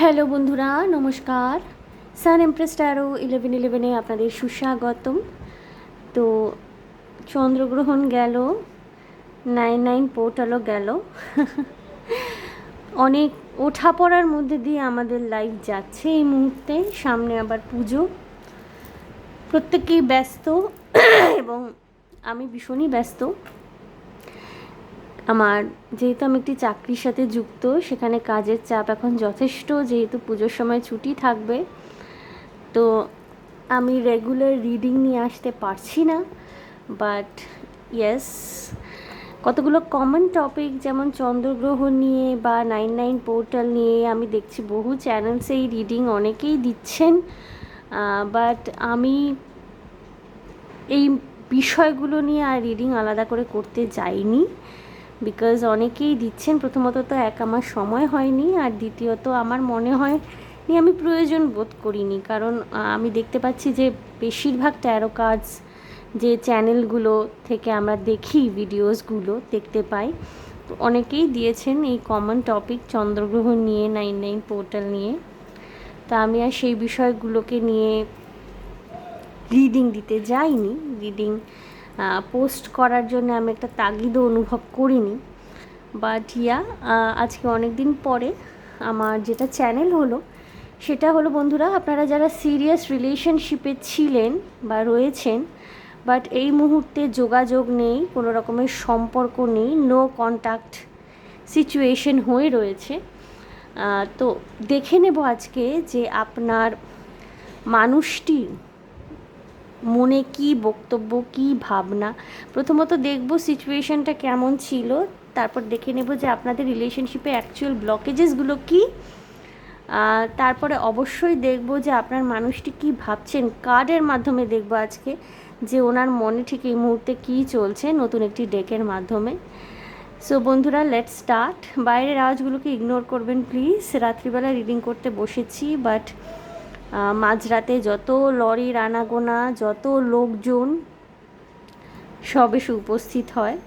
Hello বন্ধুরা, নমস্কার। সান empress taro 1111-এ আপনাদের সুস্বাগতম। তো চন্দ্রগ্রহণ গেল, 9/9 পোর্টালও গেল। অনেক ওঠাপড়ার মধ্যে দিয়ে আমাদের লাইফ যাচ্ছে এই মুহূর্তে। সামনে আবার পুজো, প্রত্যেকেই ব্যস্ত এবং আমি ভীষণই ব্যস্ত। আমার যেহেতু আমি একটি চাকরির সাথে যুক্ত, সেখানে কাজের চাপ এখন যথেষ্ট, যেহেতু পুজোর সময় ছুটি থাকবে। তো আমি রেগুলার রিডিং নিয়ে আসতে পারছি না, বাট ইয়েস, কতগুলো কমন টপিক যেমন চন্দ্রগ্রহণ নিয়ে বা 9/9 পোর্টাল নিয়ে আমি দেখছি বহু চ্যানেলসে এই রিডিং অনেকেই দিচ্ছেন, বাট আমি এই বিষয়গুলো নিয়ে আর রিডিং আলাদা করে করতে যাইনি, বিকজ অনেকেই দিচ্ছেন। প্রথমত তো আমার সময় হয়নি, আর দ্বিতীয়ত আমার মনে হয় আমি প্রয়োজন বোধ করিনি, কারণ আমি দেখতে পাচ্ছি যে বেশিরভাগ ট্যারো কার্ডস যে চ্যানেলগুলো থেকে আমরা দেখি, ভিডিওসগুলো দেখতে পাই, তো অনেকেই দিয়েছেন এই কমন টপিক চন্দ্রগ্রহণ নিয়ে, 9/9 পোর্টাল নিয়ে। তা আমি আর সেই বিষয়গুলোকে নিয়ে রিডিং দিতে যাইনি। রিডিং পোস্ট করার জন্য আমি একটা তাগিদও অনুভব করিনি। বাট আজকে অনেক দিন পরে আমার যেটা চ্যানেল হলো, সেটা হলো বন্ধুরা, আপনারা যারা সিরিয়াস রিলেশনশিপে ছিলেন বা রয়েছেন, বাট এই মুহূর্তে যোগাযোগ নেই, কোনো রকমের সম্পর্ক নেই, নো কন্ট্যাক্ট সিচুয়েশন হয়ে রয়েছে, তো দেখে নেব আজকে যে আপনার মানুষটি মনে কি বক্তব্য, কি ভাবনা। প্রথমত দেখব সিচুয়েশনটা কেমন ছিল, তারপর দেখে নেব যে আপনাদের রিলেশনশিপে অ্যাকচুয়াল ব্লকেজেসগুলো কী। তারপরে অবশ্যই দেখব যে আপনার মানুষটি কি ভাবছেন। কার্ডের মাধ্যমে দেখব আজকে যে ওনার মনে ঠিক এই মুহূর্তে কী চলছে, নতুন একটি ডেকের মাধ্যমে। সো বন্ধুরা, লেটস স্টার্ট। বাইরের আওয়াজগুলোকে ইগনোর করবেন প্লিজ। রাত্রিবেলা রিডিং করতে বসেছি, বাট মাঝরাতে যত লরির আনাগোনা, যত লোকজন সব এসে উপস্থিত হয়।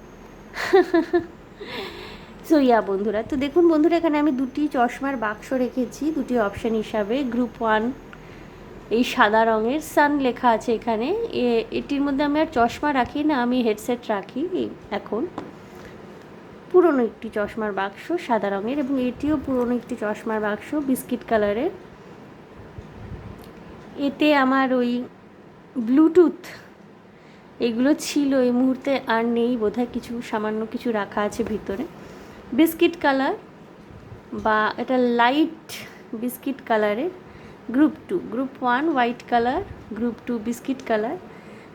সো বন্ধুরা, তো দেখুন বন্ধুরা, এখানে আমি দুটি চশমার বাক্স রেখেছি দুটি অপশান হিসাবে। গ্রুপ 1 এই সাদা রঙের, সান লেখা আছে এখানে। এটির মধ্যে আমি আর চশমা রাখি না, আমি হেডসেট রাখি। এখন পুরনো একটি চশমার বাক্স সাদা রঙের, এবং এটিও পুরনো একটি চশমার বাক্স বিস্কিট কালারের। এতে আমার ওই ব্লুটুথ এগুলো ছিল, এই মুহূর্তে আর নেই বোধহয়, কিছু সামান্য কিছু রাখা আছে ভিতরে। বিস্কিট কালার বা এটা লাইট বিস্কিট কালারের। Group 2, group 1 white colour, group 2 biscuit colour.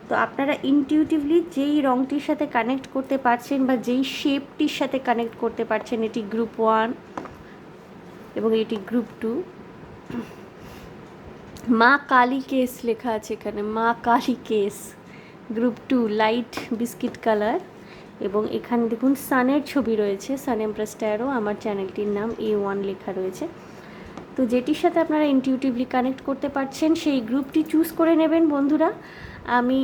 তো আপনারা ইনটিউটিভলি যেই রঙটির সাথে কানেক্ট করতে পারছেন বা যেই শেপটির সাথে কানেক্ট করতে পারছেন, এটি গ্রুপ 1 এবং এটি গ্রুপ 2। মা কালী কেস লেখা আছে এখানে, মা Kali case, group 2 light biscuit colour. এবং এখানে দেখুন সানের ছবি রয়েছে, সান এমপ্রেস ট্যারো, আমার চ্যানেলটির নাম A1 লেখা রয়েছে। তো যেটির সাথে আপনারা ইনটিউটিভলি কানেক্ট করতে পারছেন সেই গ্রুপটি চুজ করে নেবেন বন্ধুরা। আমি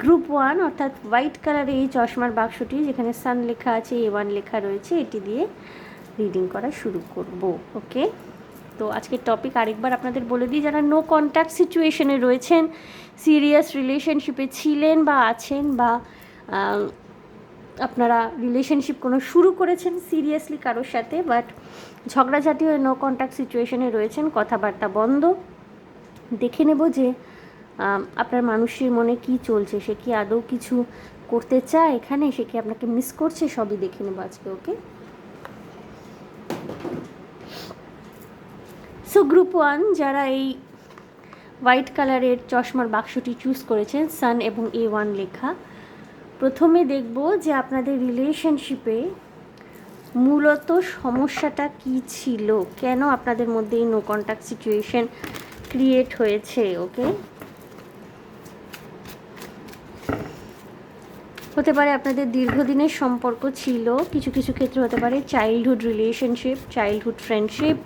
গ্রুপ 1 অর্থাৎ হোয়াইট কালারের এই চশমার বাক্সটি, যেখানে সান লেখা আছে, A1 লেখা রয়েছে, এটি দিয়ে রিডিং করা শুরু করব। ওকে, তো আজকের টপিক আরেকবার আপনাদের বলে দিই। যারা নো কন্ট্যাক্ট সিচুয়েশনে রয়েছেন, সিরিয়াস রিলেশনশিপে ছিলেন বা আছেন, বা আপনারা রিলেশনশিপ কোনো শুরু করেছেন সিরিয়াসলি কারোর সাথে, বাট ঝগড়াঝাটি হয়ে নো কন্ট্যাক্ট সিচুয়েশনে রয়েছেন, কথাবার্তা বন্ধ, দেখে নেব যে আপনার মানুষের মনে কি চলছে। সে কি আদৌ কিছু করতে চায় এখানে, সে কি আপনাকে মিস করছে, সবই দেখে নেব আজকে। ওকে, সো গ্রুপ 1 যারা এই হোয়াইট কালারের চশমার বাক্সটি চুজ করেছেন, সান এবং A1 লেখা, প্রথমে দেখব যে আপনাদের রিলেশনশিপে মূলত সমস্যাটা কি ছিল, কেন আপনাদের মধ্যে এই নো কন্ট্যাক্ট সিচুয়েশন ক্রিয়েট হয়েছে। ওকে, হতে পারে আপনাদের দীর্ঘদিনের সম্পর্ক ছিল, কিছু কিছু ক্ষেত্রে হতে পারে childhood relationship, childhood friendship,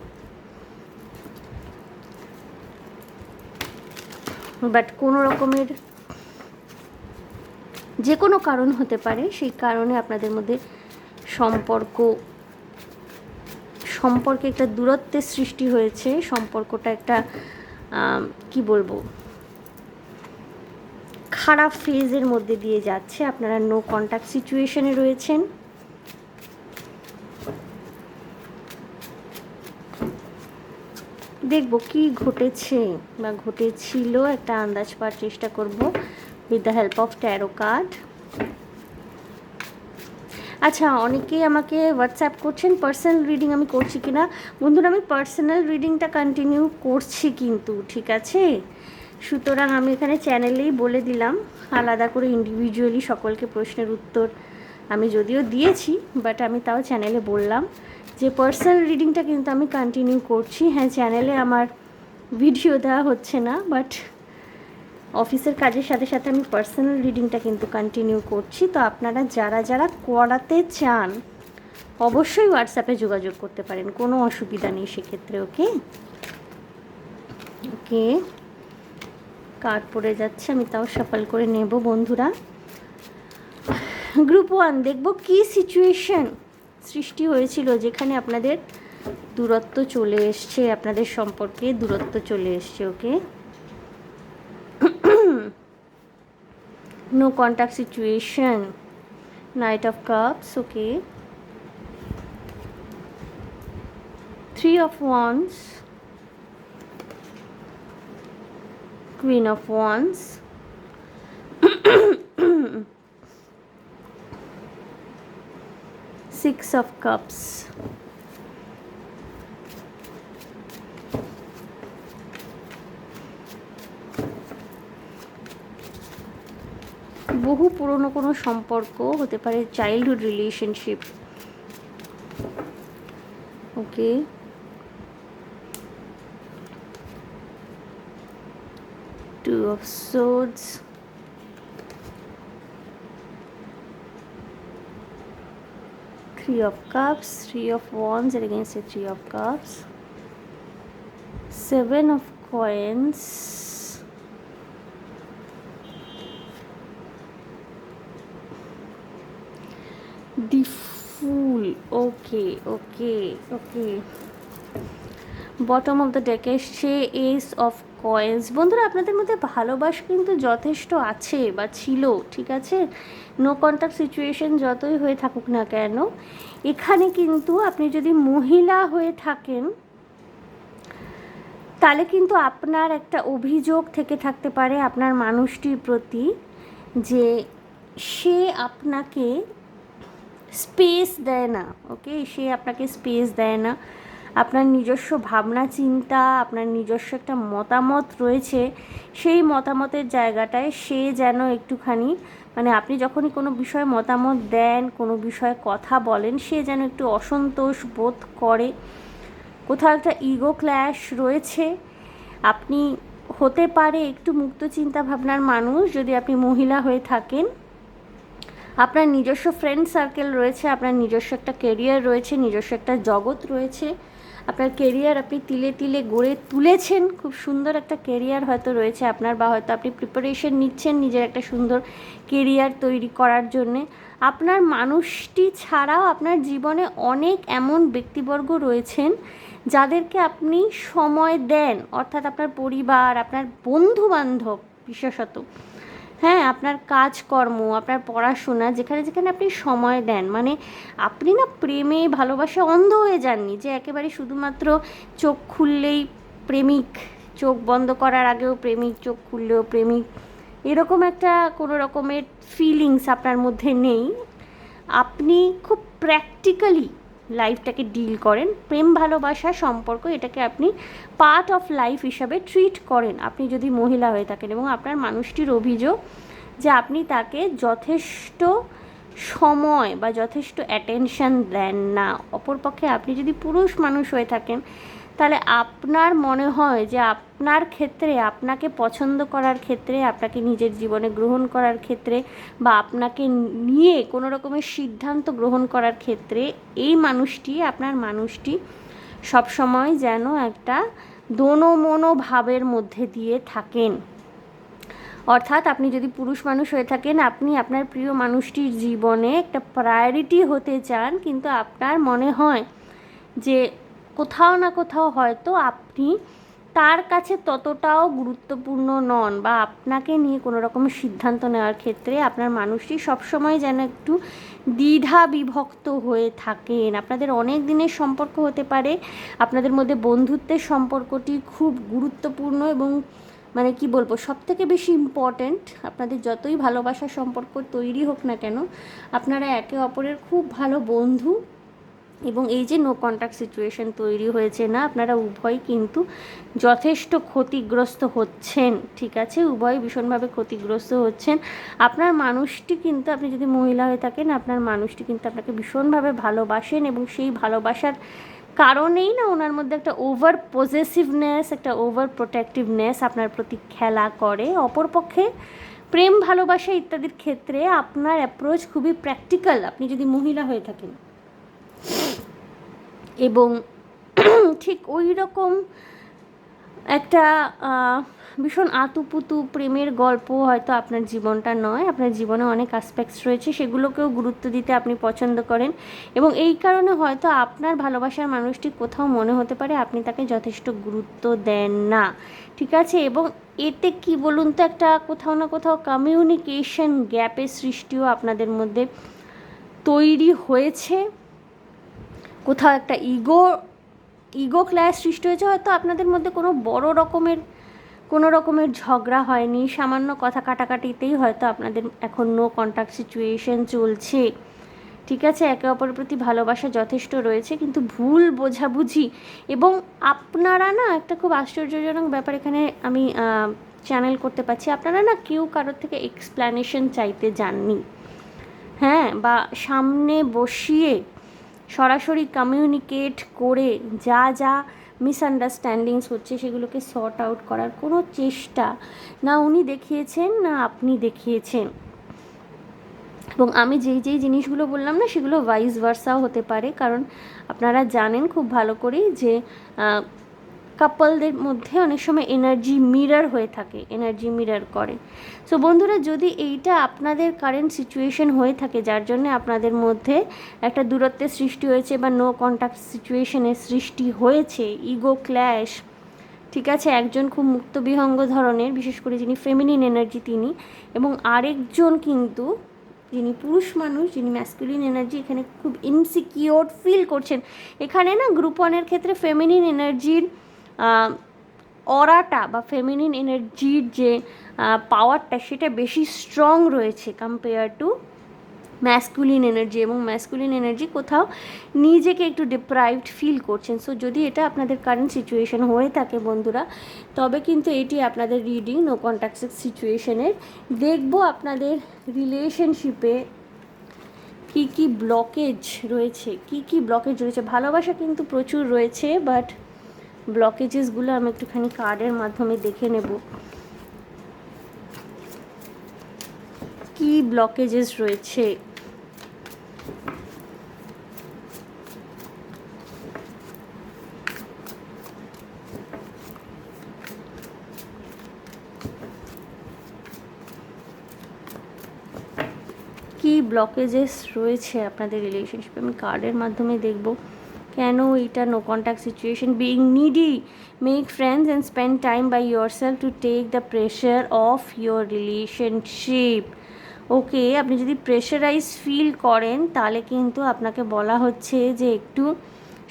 but কোনো রকমের যে কোনো কারণ হতে পারে, সেই কারণে আপনাদের মধ্যে সম্পর্ক সম্পর্কে একটা দূরত্বের সৃষ্টি হয়েছে, সম্পর্কটা একটা কি বলবো, খারাপ ফেজের মধ্যে দিয়ে যাচ্ছে, আপনারা নো কন্ট্যাক্ট সিচুয়েশনে রয়েছেন। দেখব কি ঘটেছে বা ঘটেছিল, একটা আন্দাজ পাওয়ার চেষ্টা করব with the help of taro card. আচ্ছা, অনেকেই আমাকে হোয়াটসঅ্যাপ করছেন পার্সোনাল রিডিং আমি করছি কিনা। বন্ধুরা, আমি পার্সোনাল রিডিংটা কন্টিনিউ করছি কিন্তু, ঠিক আছে? সুতরাং আমি এখানে চ্যানেলেই বলে দিলাম, আলাদা করে ইন্ডিভিজুয়ালি সকলকে প্রশ্নের উত্তর আমি যদিও দিয়েছি, বাট আমি তাও চ্যানেলে বললাম যে পার্সোনাল রিডিংটা কিন্তু আমি কন্টিনিউ করছি। হ্যাঁ, চ্যানেলে আমার ভিডিও দেওয়া হচ্ছে না, বাট অফিসের কাজের সাথে সাথে আমি পার্সোনাল রিডিংটা কিন্তু কন্টিনিউ করছি। তো আপনারা যারা যারা করাতে চান অবশ্যই হোয়াটসঅ্যাপে যোগাযোগ করতে পারেন, কোনো অসুবিধা নেই সেক্ষেত্রে। ওকে ওকে, কার্ড পড়ে যাচ্ছে, আমি তাও সাফল করে নেব বন্ধুরা। গ্রুপ 1 দেখব কি সিচুয়েশন সৃষ্টি হয়েছিল যেখানে আপনাদের দূরত্ব চলে এসছে, আপনাদের সম্পর্কে দূরত্ব চলে এসছে। ওকে, no contact situation, Knight of Cups. Okay, 3 of Wands, Queen of Wands, 6 of Cups, বহু পুরনো কোনো সম্পর্ক হতে পারে, childhood relationship. Okay, Two of Swords, Three of Cups, Three of Wands, and against the Three of Cups, 7 of Coins, the Fool. Okay, okay, okay. Bottom of the ডেকে সে S of coins. বন্ধুরা, আপনাদের মধ্যে ভালোবাসা কিন্তু যথেষ্ট আছে বা ছিল, ঠিক আছে? নো কন্ট্যাক্ট সিচুয়েশন যতই হয়ে থাকুক না কেন, এখানে কিন্তু আপনি যদি মহিলা হয়ে থাকেন তাহলে কিন্তু আপনার একটা অভিযোগ থেকে থাকতে পারে আপনার মানুষটির প্রতি, যে সে আপনাকে স্পেস দেয় না। ওকে, সে আপনাকে স্পেস দেয় না, আপনার নিজস্ব ভাবনা চিন্তা, আপনার নিজস্ব একটা মতামত রয়েছে, সেই মতামতের জায়গাটায় সে যেন একটুখানি, মানে আপনি যখনই কোনো বিষয়ে মতামত দেন, কোনো বিষয়ে কথা বলেন, সে যেন একটু অসন্তোষ বোধ করে, কোথাও একটা ইগো ক্ল্যাশ রয়েছে। আপনি হতে পারে একটু মুক্ত চিন্তা ভাবনার মানুষ যদি আপনি মহিলা হয়ে থাকেন, আপনার নিজস্ব ফ্রেন্ড সার্কেল রয়েছে, আপনার নিজস্ব একটা কেরিয়ার রয়েছে, নিজস্ব একটা জগৎ রয়েছে, আপনার কেরিয়ার আপনি তিলে তিলে গড়ে তুলেছেন, খুব সুন্দর একটা কেরিয়ার হয়তো রয়েছে আপনার, বা হয়তো আপনি প্রিপারেশন নিচ্ছেন নিজের একটা সুন্দর কেরিয়ার তৈরি করার জন্যে। আপনার মানুষটি ছাড়াও আপনার জীবনে অনেক এমন ব্যক্তিবর্গ রয়েছেন যাদেরকে আপনি সময় দেন, অর্থাৎ আপনার পরিবার, আপনার বন্ধুবান্ধব বিশেষত, হ্যাঁ, আপনার কাজকর্ম, আপনার পড়াশোনা, যেখানে যেখানে আপনি সময় দেন, মানে আপনি না প্রেমে ভালোবাসা অন্ধ হয়ে যাননি যে একেবারে শুধুমাত্র চোখ খুললেই প্রেমিক, চোখ বন্ধ করার আগেও প্রেমিক, চোখ খুললেও প্রেমিক, এরকম একটা কোনো রকমের ফিলিংস আপনার মধ্যে নেই। আপনি খুব প্র্যাকটিক্যালি লাইফটাকে ডিল করেন, প্রেম ভালোবাসা সম্পর্ক এটাকে আপনি পার্ট অফ লাইফ হিসাবে ট্রিট করেন আপনি যদি মহিলা হয়ে থাকেন, এবং আপনার মানুষটির অভিযোগ যে আপনি তাকে যথেষ্ট সময় বা যথেষ্ট অ্যাটেনশন দেন না। অপরপক্ষে আপনি যদি পুরুষ মানুষ হয়ে থাকেন তাহলে আপনার মনে হয় যে আপনার ক্ষেত্রে, আপনাকে পছন্দ করার ক্ষেত্রে, আপনাকে নিজের জীবনে গ্রহণ করার ক্ষেত্রে, বা আপনাকে নিয়ে কোনো রকমের সিদ্ধান্ত গ্রহণ করার ক্ষেত্রে এই মানুষটি, আপনার মানুষটি সবসময় যেন একটা দোনো-মোনো ভাবের মধ্যে দিয়ে থাকেন। অর্থাৎ আপনি যদি পুরুষ মানুষ হয়ে থাকেন, আপনি আপনার প্রিয় মানুষটির জীবনে একটা প্রায়োরিটি হতে চান, কিন্তু আপনার মনে হয় যে কোথাও না কোথাও হয়তো আপনি তার কাছে ততটাও গুরুত্বপূর্ণ নন, বা আপনাকে নিয়ে কোনো রকমের সিদ্ধান্ত নেওয়ার ক্ষেত্রে আপনার মানুষটি সবসময় যেন একটু দ্বিধা বিভক্ত হয়ে থাকেন। আপনাদের অনেক দিনের সম্পর্ক হতে পারে, আপনাদের মধ্যে বন্ধুত্বের সম্পর্কটি খুব গুরুত্বপূর্ণ এবং মানে কি বলবো, সবথেকে বেশি ইম্পর্ট্যান্ট। আপনাদের যতই ভালোবাসার সম্পর্ক তৈরি হোক না কেন, আপনারা একে অপরের খুব ভালো বন্ধু। এবং এই যে নো কন্ট্যাক্ট সিচুয়েশন তৈরি হয়েছে না, আপনারা উভয় কিন্তু যথেষ্ট ক্ষতিগ্রস্ত হচ্ছেন, ঠিক আছে, উভয় ভীষণভাবে ক্ষতিগ্রস্ত হচ্ছেন। আপনার মানুষটি কিন্তু, আপনি যদি মহিলা হয়ে থাকেন, আপনার মানুষটি কিন্তু আপনাকে ভীষণভাবে ভালোবাসেন এবং সেই ভালোবাসার কারণেই না ওনার মধ্যে একটা ওভার পজেসিভনেস, একটা ওভার প্রোটেক্টিভনেস আপনার প্রতি খেলা করে। অপরপক্ষে প্রেম, ভালোবাসা ইত্যাদির ক্ষেত্রে আপনার অ্যাপ্রোচ খুবই প্র্যাকটিক্যাল, আপনি যদি মহিলা হয়ে থাকেন। এবং ঠিক ওই রকম একটা ভীষণ আতুপুতু প্রেমের গল্প হয়তো আপনার জীবনটা নয়। আপনার জীবনে অনেক অ্যাসপেক্টস রয়েছে, সেগুলোকেও গুরুত্ব দিতে আপনি পছন্দ করেন এবং এই কারণে হয়তো আপনার ভালোবাসার মানুষটি কোথাও মনে হতে পারে আপনি তাকে যথেষ্ট গুরুত্ব দেন না, ঠিক আছে। এবং এতে কি বলুন তো, একটা কোথাও না কোথাও কমিউনিকেশন গ্যাপের সৃষ্টিও আপনাদের মধ্যে তৈরি হয়েছে। কোথাও একটা ইগো ক্ল্যাশ সৃষ্টি হয়েছে। হয়তো আপনাদের মধ্যে কোনো রকমের ঝগড়া হয়নি, সামান্য কথা কাটাকাটিতেই হয়তো আপনাদের এখন নো কন্ট্যাক্ট সিচুয়েশন চলছে, ঠিক আছে। একে অপরের প্রতি ভালোবাসা যথেষ্ট রয়েছে, কিন্তু ভুল বোঝাবুঝি। এবং আপনারা না, একটা খুব আশ্চর্যজনক ব্যাপার এখানে আমি চ্যানেল করতে পারছি, আপনারা না কেউ কারোর থেকে এক্সপ্ল্যানেশন চাইতে যাননি, হ্যাঁ, বা সামনে বসিয়ে সরাসরি কমিউনিকেট করে যা যা মিসআন্ডারস্ট্যান্ডিংস হচ্ছে সেগুলোকে সর্ট আউট করার কোনো চেষ্টা না উনি দেখিয়েছেন না আপনি দেখিয়েছেন। এবং আমি যেই জিনিসগুলো বললাম না, সেগুলো ভাইস ভার্সাও হতে পারে, কারণ আপনারা জানেন খুব ভালো করেই যে কাপলদের মধ্যে অনেক সময় এনার্জি মিরর হয়ে থাকে, এনার্জি মিরর করে। সো বন্ধুরা, যদি এইটা আপনাদের কারেন্ট সিচুয়েশন হয়ে থাকে, যার জন্য আপনাদের মধ্যে একটা দূরত্বের সৃষ্টি হয়েছে বা নো কন্ট্যাক্ট সিচুয়েশনের সৃষ্টি হয়েছে, ইগো ক্ল্যাশ, ঠিক আছে, একজন খুব মুক্তবিহঙ্গ ধরনের, বিশেষ করে যিনি ফেমিনিন এনার্জি তিনি, এবং আরেকজন কিন্তু যিনি পুরুষ মানুষ, যিনি ম্যাসকুলিন এনার্জি, এখানে খুব ইনসিকিওর ফিল করছেন। এখানে না গ্রুপ ওয়ানের ক্ষেত্রে ফেমিনিন এনার্জির অরাটা বা ফেমিনিন এনার্জির যে পাওয়ারটা, সেটা বেশি স্ট্রং রয়েছে কম্পেয়ার টু ম্যাসকুলিন এনার্জি। এবং ম্যাসকুলিন এনার্জি কোথাও নিজেকে একটু ডিপ্রাইভড ফিল করছেন। সো যদি এটা আপনাদের কারেন্ট সিচুয়েশন হয়ে থাকে বন্ধুরা, তবে কিন্তু এটি আপনাদের রিডিং নো কন্ট্যাক্ট সিচুয়েশনের। দেখব আপনাদের রিলেশনশিপে কী কী ব্লকেজ রয়েছে। ভালোবাসা কিন্তু প্রচুর রয়েছে, বাট ব্লকেজেসগুলো আমি একটুখানি কার্ডের মাধ্যমে দেখে নেব কি ব্লকেজেস রয়েছে। কি ব্লকেজেস রয়েছে আপনাদের রিলেশনশিপে, আমি কার্ডের মাধ্যমে দেখব কেন এটা no contact situation. Being needy, make friends and spend time by yourself to take the pressure of your relationship. Okay, আপনি যদি প্রেশারাইজ ফিল করেন তাহলে কিন্তু আপনাকে বলা হচ্ছে যে একটু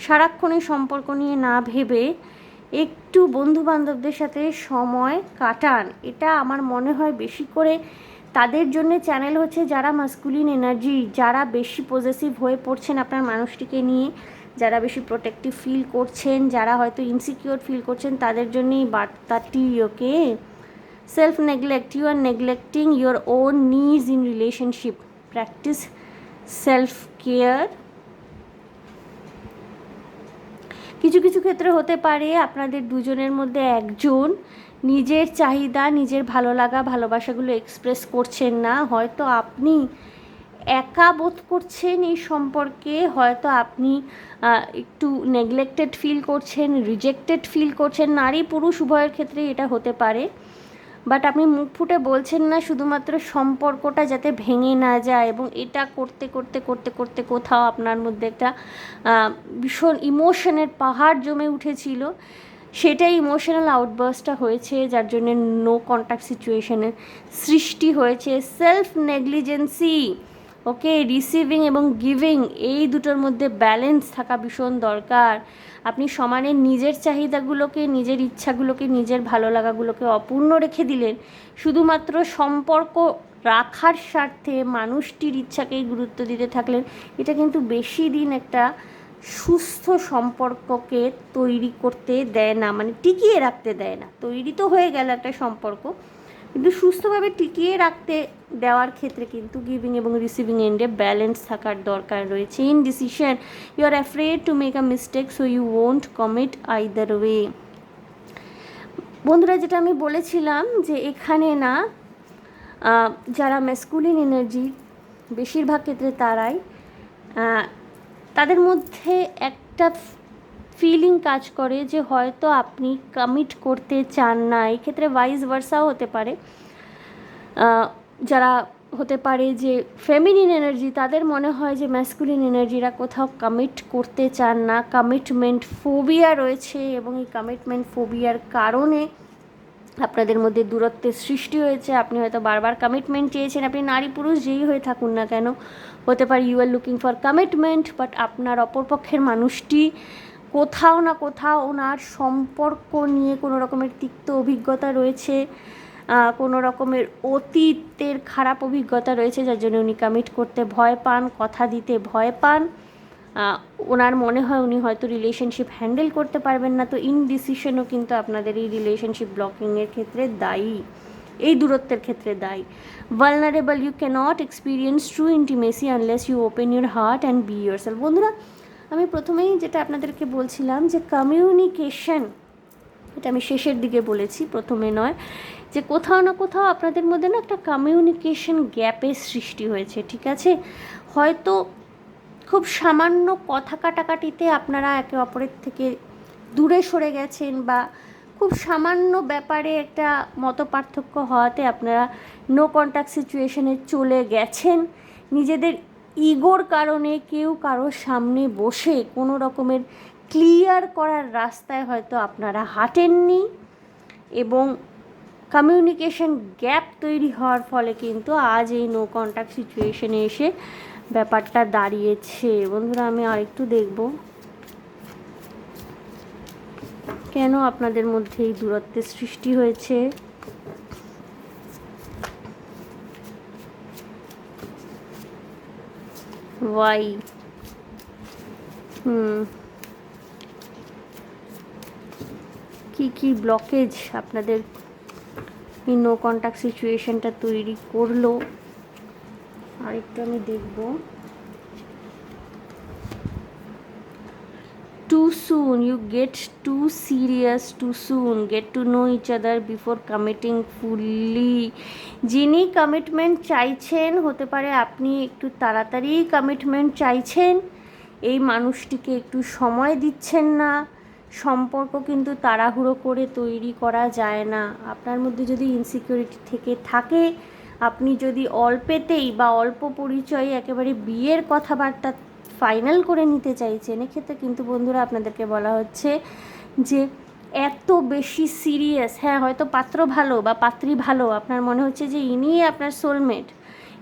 সারাক্ষণের সম্পর্ক নিয়ে না ভেবে একটু বন্ধুবান্ধবদের সাথে সময় কাটান। এটা আমার মনে হয় বেশি করে তাদের জন্য চ্যানেল হচ্ছে যারা মাস্কুলিন এনার্জি, যারা বেশি পজেসিভ হয়ে পড়ছেন আপনার মানুষটিকে নিয়ে, যারা বেশি প্রোটেক্টিভ ফিল করছেন, যারা হয়তো ইনসিকিওর ফিল করছেন, তাদের জন্যই বার্তাটি। Okay, self neglect, you are neglecting your own needs in relationship, practise self care. কিছু কিছু ক্ষেত্রে হতে পারে আপনাদের দুজনের মধ্যে একজন নিজের চাহিদা, নিজের ভালো লাগা, ভালোবাসাগুলো এক্সপ্রেস করছেন না। হয়তো আপনি একা বোধ করছেন এই সম্পর্কে, হয়তো আপনি একটু নেগলেক্টেড ফিল করছেন, রিজেক্টেড ফিল করছেন। নারী পুরুষ উভয়ের ক্ষেত্রেই এটা হতে পারে। বাট আপনি মুখ ফুটে বলছেন না, শুধুমাত্র সম্পর্কটা যাতে ভেঙে না যায়। এবং এটা করতে করতে করতে করতে কোথাও আপনার মধ্যে একটা ভীষণ ইমোশনের পাহাড় জমে উঠেছিল, সেটাই ইমোশনাল আউটবার্সটা হয়েছে, যার জন্য নো কন্ট্যাক্ট সিচুয়েশনের সৃষ্টি হয়েছে। সেলফ নেগলিজেন্সি, ওকে, রিসিভিং এবং গিভিং এই দুটোর মধ্যে ব্যালেন্স থাকা ভীষণ দরকার। আপনি সমানে নিজের চাহিদাগুলোকে, নিজের ইচ্ছাগুলোকে, নিজের ভালো লাগাগুলোকে অপূর্ণ রেখে দিলেন, শুধুমাত্র সম্পর্ক রাখার স্বার্থে মানুষটির ইচ্ছাকেই গুরুত্ব দিতে থাকলেন। এটা কিন্তু বেশি দিন একটা সুস্থ সম্পর্ককে তৈরি করতে দেয় না, মানে টিকিয়ে রাখতে দেয় না। তৈরি তো হয়ে গেল একটা সম্পর্ক, কিন্তু সুস্থভাবে টিকিয়ে রাখতে দেওয়ার ক্ষেত্রে কিন্তু গিভিং এবং রিসিভিং এন্ডে ব্যালেন্স থাকার দরকার রয়েছে। Indecision you are afraid to make a mistake, so you won't commit either way. বন্ধুরা, যেটা আমি বলেছিলাম যে এখানে না যারা ম্যাসকুলিন এনার্জি, বেশিরভাগ ক্ষেত্রে তারাই, তাদের মধ্যে একটা ফিলিং কাজ করে যে হয়তো আপনি কমিট করতে চান না। এই ক্ষেত্রে ভাইস ভার্সাও হতে পারে। যারা হতে পারে যে ফেমিনিন এনার্জি, তাদের মনে হয় যে ম্যাসকুলিন এনার্জিরা কোথাও কমিট করতে চান না, কমিটমেন্ট ফোবিয়া রয়েছে, এবং এই কমিটমেন্ট ফোবিয়ার কারণে আপনাদের মধ্যে দূরত্বের সৃষ্টি হয়েছে। আপনি হয়তো বারবার কমিটমেন্ট চেয়েছেন, আপনি নারী পুরুষ যেই হয়ে থাকুন না কেন, হতে পারে you are looking for commitment, but আপনার অপরপক্ষের মানুষটি কোথাও না কোথাও ওনার সম্পর্ক নিয়ে কোনো রকমের তিক্ত অভিজ্ঞতা রয়েছে, কোনো রকমের অতীতের খারাপ অভিজ্ঞতা রয়েছে, যার জন্য উনি কমিট করতে ভয় পান, কথা দিতে ভয় পান। ওনার মনে হয় উনি হয়তো রিলেশনশিপ হ্যান্ডেল করতে পারবেন না। তো ইনডিসিশনও কিন্তু আপনাদের এই রিলেশনশিপ ব্লকিংয়ের ক্ষেত্রে দায়ী, এই দূরত্বের ক্ষেত্রে দায়ী। Vulnerable, you can't experience true intimacy unless you open your heart and be yourself. বন্ধুরা, আমি প্রথমেই যেটা আপনাদেরকে বলছিলাম যে কমিউনিকেশন, এটা আমি শেষের দিকে বলেছি, প্রথমে নয়, যে কোথাও না কোথাও আপনাদের মধ্যে না একটা কমিউনিকেশন গ্যাপের সৃষ্টি হয়েছে, ঠিক আছে? হয়তো খুব সামান্য কথা কাটাকাটিতে আপনারা একে অপরের থেকে দূরে সরে গেছেন, বা খুব সামান্য ব্যাপারে একটা মতপার্থক্য হওয়াতে আপনারা নো কন্ট্যাক্ট সিচুয়েশনে চলে গেছেন। নিজেদের ইগোর কারণে কেউ কারোর সামনে বসে কোনো রকমের ক্লিয়ার করার রাস্তায় হয়তো আপনারা হাঁটেননি, এবং কমিউনিকেশন গ্যাপ তৈরি হওয়ার ফলে কিন্তু আজ এই নো কন্ট্যাক্ট সিচুয়েশনে এসে ব্যাপারটা দাঁড়িয়েছে। বন্ধুরা, আমি আরেকটু দেখব কেন আপনাদের মধ্যে এই দূরত্বের সৃষ্টি হয়েছে। ওয়াই? কি ব্লকেজ আপনাদের এই নো কন্ট্যাক্ট সিচুয়েশনটা তৈরি করলো, আরেকটু আমি দেখব। Too soon, you get too serious too soon, get to know each other before committing fully. যিনি কমিটমেন্ট চাইছেন, হতে পারে আপনি একটু তাড়াতাড়ি কমিটমেন্ট চাইছেন, এই মানুষটিকে একটু সময় দিচ্ছেন না। সম্পর্ক কিন্তু তাড়াহুড়ো করে তৈরি করা যায় না। আপনার মধ্যে যদি ইনসিকিউরিটি থেকে থাকে, আপনি যদি অল্পেতেই বা অল্প পরিচয়ে একেবারে বিয়ের কথাবার্তা ফাইনাল করে নিতে চাইছেন, এক্ষেত্রে কিন্তু বন্ধুরা আপনাদেরকে বলা হচ্ছে যে এত বেশি সিরিয়াস, হ্যাঁ হয়তো পাত্র ভালো বা পাত্রী ভালো, আপনার মনে হচ্ছে যে ইনিই আপনার সোলমেট,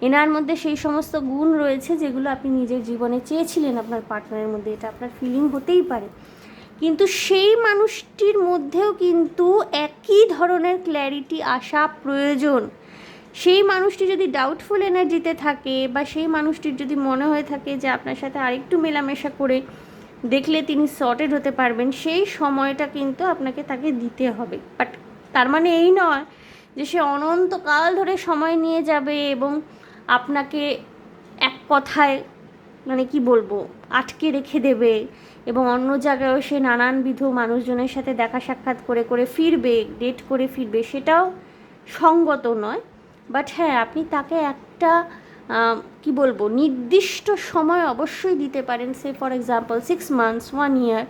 এনার মধ্যে সেই সমস্ত গুণ রয়েছে যেগুলো আপনি নিজের জীবনে চেয়েছিলেন আপনার পার্টনারের মধ্যে, এটা আপনার ফিলিং হতেই পারে। কিন্তু সেই মানুষটির মধ্যেও কিন্তু একই ধরনের ক্ল্যারিটি আসা প্রয়োজন। সেই মানুষটি যদি ডাউটফুল এনার্জিতে থাকে, বা সেই মানুষটির যদি মনে হয়ে থাকে যে আপনার সাথে আরেকটু মেলামেশা করে দেখলে তিনি সর্টেড হতে পারবেন, সেই সময়টা কিন্তু আপনাকে তাকে দিতে হবে। বাট তার মানে এই নয় যে সে অনন্তকাল ধরে সময় নিয়ে যাবে এবং আপনাকে এক কথায়, মানে কি বলবো, আটকে রেখে দেবে, এবং অন্য জায়গায়ও সে নানানবিধ মানুষজনের সাথে দেখা সাক্ষাৎ করে করে ফিরবে, ডেট করে ফিরবে, সেটাও সঙ্গত নয়। বাট হ্যাঁ, আপনি তাকে একটা কি বলবো, নির্দিষ্ট সময় অবশ্যই দিতে পারেন। সে ফর এক্সাম্পল 6 months, 1 year,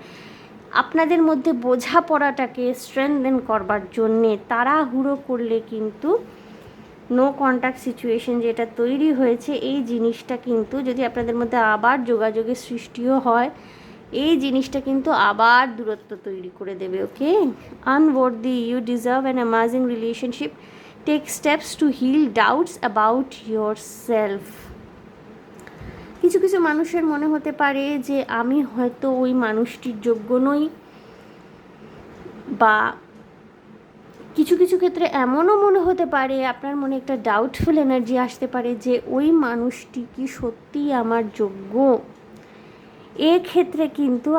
আপনাদের মধ্যে বোঝাপড়াটাকে স্ট্রেনথেন করবার জন্যে তাড়াহুড়ো করলে কিন্তু নো কন্ট্যাক্ট সিচুয়েশন যেটা তৈরি হয়েছে, এই জিনিসটা কিন্তু যদি আপনাদের মধ্যে আবার যোগাযোগের সৃষ্টিও হয়, এই জিনিসটা কিন্তু আবার দূরত্ব তৈরি করে দেবে। Okay, unworthy, you deserve an amazing relationship, take steps to heal doubts about yourself. কিছু কিছু মানুষের মনে হতে পারে যে আমি হয়তো ওই মানুষটির যোগ্য নই, বা কিছু কিছু ক্ষেত্রে এমনও মনে হতে পারে, আপনার মনে একটা ডাউটফুল এনার্জি আসতে পারে যে ওই মানুষটি কি সত্যিই আমার যোগ্য। এক্ষেত্রে কিন্তু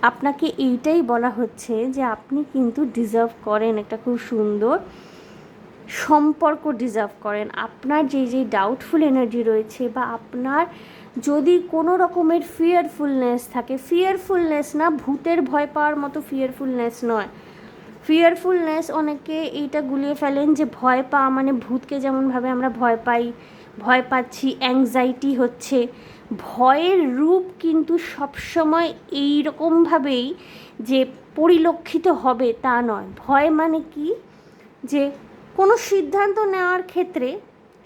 আপনাকে এইটাই বলা হচ্ছে যে আপনি কিন্তু ডিজার্ভ করেন একটা খুব সুন্দর সম্পর্ক, ডিজার্ভ করেন। আপনার যে ডাউটফুল এনার্জি রয়েছে, বা আপনার যদি কোনো রকমের ফিয়ারফুলনেস থাকে, ফিয়ারফুলনেস না, ভূতের ভয় পাওয়ার মতো ফিয়ারফুলনেস নয়। ফিয়ারফুলনেস অনেকে এইটা গুলিয়ে ফেলেন যে ভয় পাওয়া মানে ভূতকে যেমনভাবে আমরা ভয় পাই, ভয় পাচ্ছি, অ্যাংজাইটি হচ্ছে। ভয়ের রূপ কিন্তু সবসময় এই রকমভাবেই যে পরিলক্ষিত হবে তা নয়। ভয় মানে কি, যে কোনো সিদ্ধান্ত নেওয়ার ক্ষেত্রে,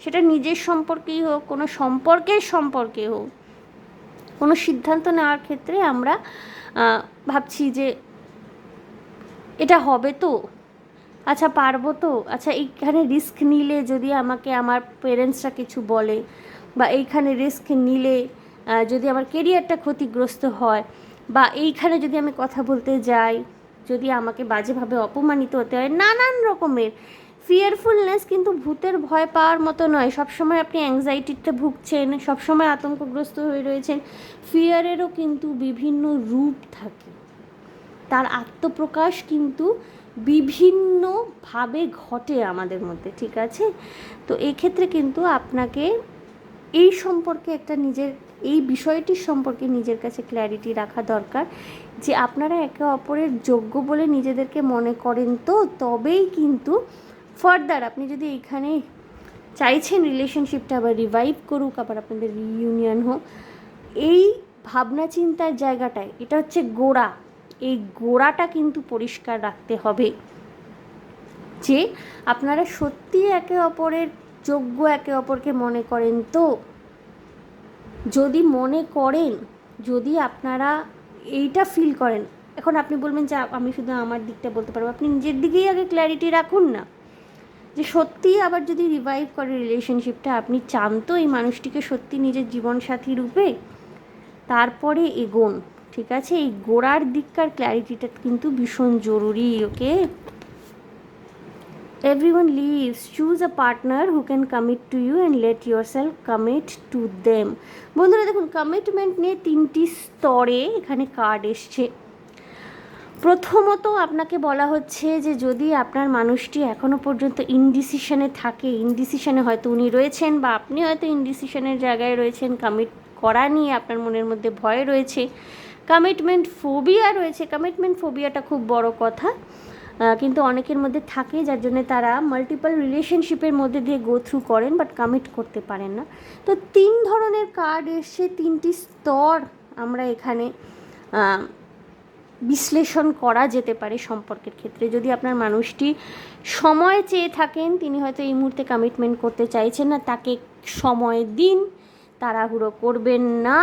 সেটা নিজের সম্পর্কেই হোক, কোনো সম্পর্কে হোক, কোনো সিদ্ধান্ত নেওয়ার ক্ষেত্রে আমরা ভাবছি যে এটা হবে তো, আচ্ছা পারবো তো, আচ্ছা এইখানে রিস্ক নিলে যদি আমাকে আমার পেরেন্টসরা কিছু বলে, বা এইখানে রিস্ক নিলে যদি আমার কেরিয়ারটা ক্ষতিগ্রস্ত হয়, বা এইখানে যদি আমি কথা বলতে যাই যদি আমাকে বাজেভাবে অপমানিত হতে হয়, নানান রকমের ফিয়ারফুলনেস কিন্তু ভূতের ভয় পাওয়ার মতো নয়। সবসময় আপনি অ্যাংজাইটিতে ভুগছেন, সবসময় আতঙ্কগ্রস্ত হয়ে রয়েছেন। ফিয়ারেরও কিন্তু বিভিন্ন রূপ থাকে, তার আত্মপ্রকাশ কিন্তু বিভিন্নভাবে ঘটে আমাদের মধ্যে, ঠিক আছে? তো এই ক্ষেত্রে কিন্তু আপনাকে এই সম্পর্কে একটা এই বিষয়টির সম্পর্কে নিজের কাছে ক্ল্যারিটি রাখা দরকার যে আপনারা একে অপরের যোগ্য বলে নিজেদেরকে মনে করেন তো তবেই কিন্তু ফার্দার আপনি যদি এইখানে চাইছেন রিলেশনশিপটা আবার রিভাইভ করুক, আবার আপনাদের রিইউনিয়ন হোক, এই ভাবনা চিন্তার জায়গাটায় এটা হচ্ছে গোড়া। এই গোড়াটা কিন্তু পরিষ্কার রাখতে হবে যে আপনারা সত্যি একে অপরের যোগ্য, একে অপরকে মনে করেন তো। যদি মনে করেন, যদি আপনারা এইটা ফিল করেন, এখন আপনি বলবেন যে আমি শুধু আমার দিকটা বলতে পারবো, আপনি নিজের দিকেই আগে ক্ল্যারিটি রাখুন না যে সত্যিই আবার যদি রিভাইভ করে রিলেশনশিপটা, আপনি চান তো এই মানুষটিকে সত্যি নিজের জীবনসাথী রূপে, তারপরে এগোন, ঠিক আছে? এই গোড়ার দিককার ক্ল্যারিটিটা কিন্তু ভীষণ জরুরি। ওকে, everyone leaves, choose a partner who can commit to you and let yourself commit to them। বন্ধুরা দেখুন, কমিটমেন্ট নিয়ে 3টি স্তরে এখানে কার্ড এসছে। প্রথমত আপনাকে বলা হচ্ছে যে যদি আপনার মানুষটি এখনও পর্যন্ত ইনডিসিশনে থাকে, ইনডিসিশনে হয়তো উনি রয়েছেন, বা আপনি হয়তো ইনডিসিশনের জায়গায় রয়েছেন, কমিট করা নিয়ে আপনার মনের মধ্যে ভয় রয়েছে, কমিটমেন্ট ফোবিয়া রয়েছে। কমিটমেন্ট ফোবিয়াটা খুব বড় কথা, কিন্তু অনেকের মধ্যে থাকে, যার জন্য তারা মাল্টিপল রিলেশনশিপের মধ্যে দিয়ে গো থ্রু করেন বাট কমিট করতে পারেন না। তো 3 ধরনের কার্ড এসছে, 3টি স্তর আমরা এখানে বিশ্লেষণ করা যেতে পারে সম্পর্কের ক্ষেত্রে। যদি আপনার মানুষটি সময় চেয়ে থাকেন, তিনি হয়তো এই মুহূর্তে কমিটমেন্ট করতে চাইছেন না, তাকে সময় দিন, তাড়াহুড়ো করবেন না।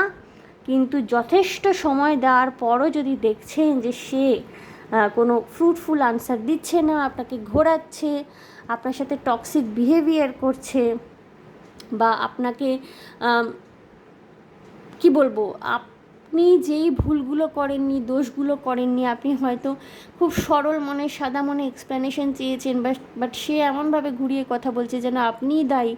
কিন্তু যথেষ্ট সময় দেওয়ার পরও যদি দেখছেন যে সে কোনো ফ্রুটফুল আনসার দিচ্ছে না, আপনাকে ঘোরাচ্ছে, আপনার সাথে টক্সিক বিহেভিয়ার করছে, বা আপনাকে কি বলবো, আপনি যেই ভুলগুলো করেননি, দোষগুলো করেননি, আপনি হয়তো খুব সরল মনে, সাদা মনে এক্সপ্লেনেশন চেয়েছেন, বাট সে এমনভাবে ঘুরিয়ে কথা বলছে যেন আপনিই দায়ী,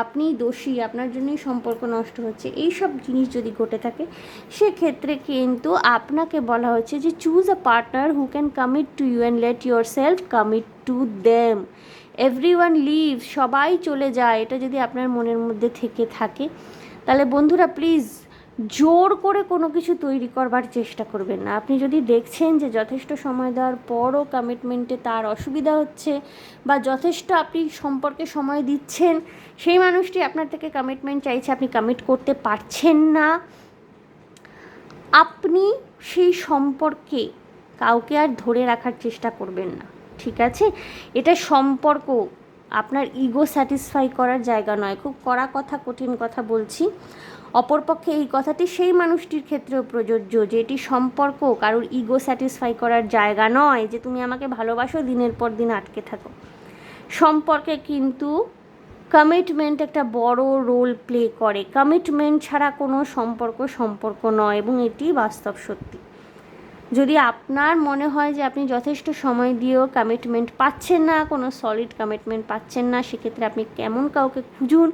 আপনিই দোষী, আপনার জন্যই সম্পর্ক নষ্ট হচ্ছে। এই সব জিনিস যদি ঘটে থাকে, সেক্ষেত্রে কিন্তু আপনাকে বলা হচ্ছে যে choose a partner who can commit to you and let yourself commit to them. Everyone leave, সবাই চলে যায়, এটা যদি আপনার মনের মধ্যে থেকে থাকে, তাহলে বন্ধুরা প্লিজ জোর করে কোনো কিছু তৈরি করবার চেষ্টা করবেন না। আপনি যদি দেখছেন যে যথেষ্ট সময় দেওয়ার পরও কমিটমেন্টে তার অসুবিধা হচ্ছে, বা যথেষ্ট আপনি সম্পর্কে সময় দিচ্ছেন, সেই মানুষটি আপনার থেকে কমিটমেন্ট চাইছে, আপনি কমিট করতে পারছেন না, আপনি সেই সম্পর্কে কাউকে আর ধরে রাখার চেষ্টা করবেন না, ঠিক আছে? এটা সম্পর্ক, আপনার ইগো স্যাটিসফাই করার জায়গা নয়। খুব কড়া কথা, কঠিন কথা বলছি। অপরপক্ষে এই কথাটি সেই মানুষটির ক্ষেত্রেও প্রযোজ্য যে এটি সম্পর্ক কারোর ইগো স্যাটিসফাই করার জায়গা নয়, যে তুমি আমাকে ভালোবাসো দিনের পর দিন আটকে থাকো। সম্পর্কে কিন্তু কমিটমেন্ট একটা বড় রোল প্লে করে। কমিটমেন্ট ছাড়া কোনো সম্পর্ক নয়, এবং এটি বাস্তব সত্যি। যদি আপনার মনে হয় যে আপনি যথেষ্ট সময় দিয়েও কমিটমেন্ট পাচ্ছেন না, কোনো সলিড কমিটমেন্ট পাচ্ছেন না, সেক্ষেত্রে আপনি কেমন কাউকে খুঁজুন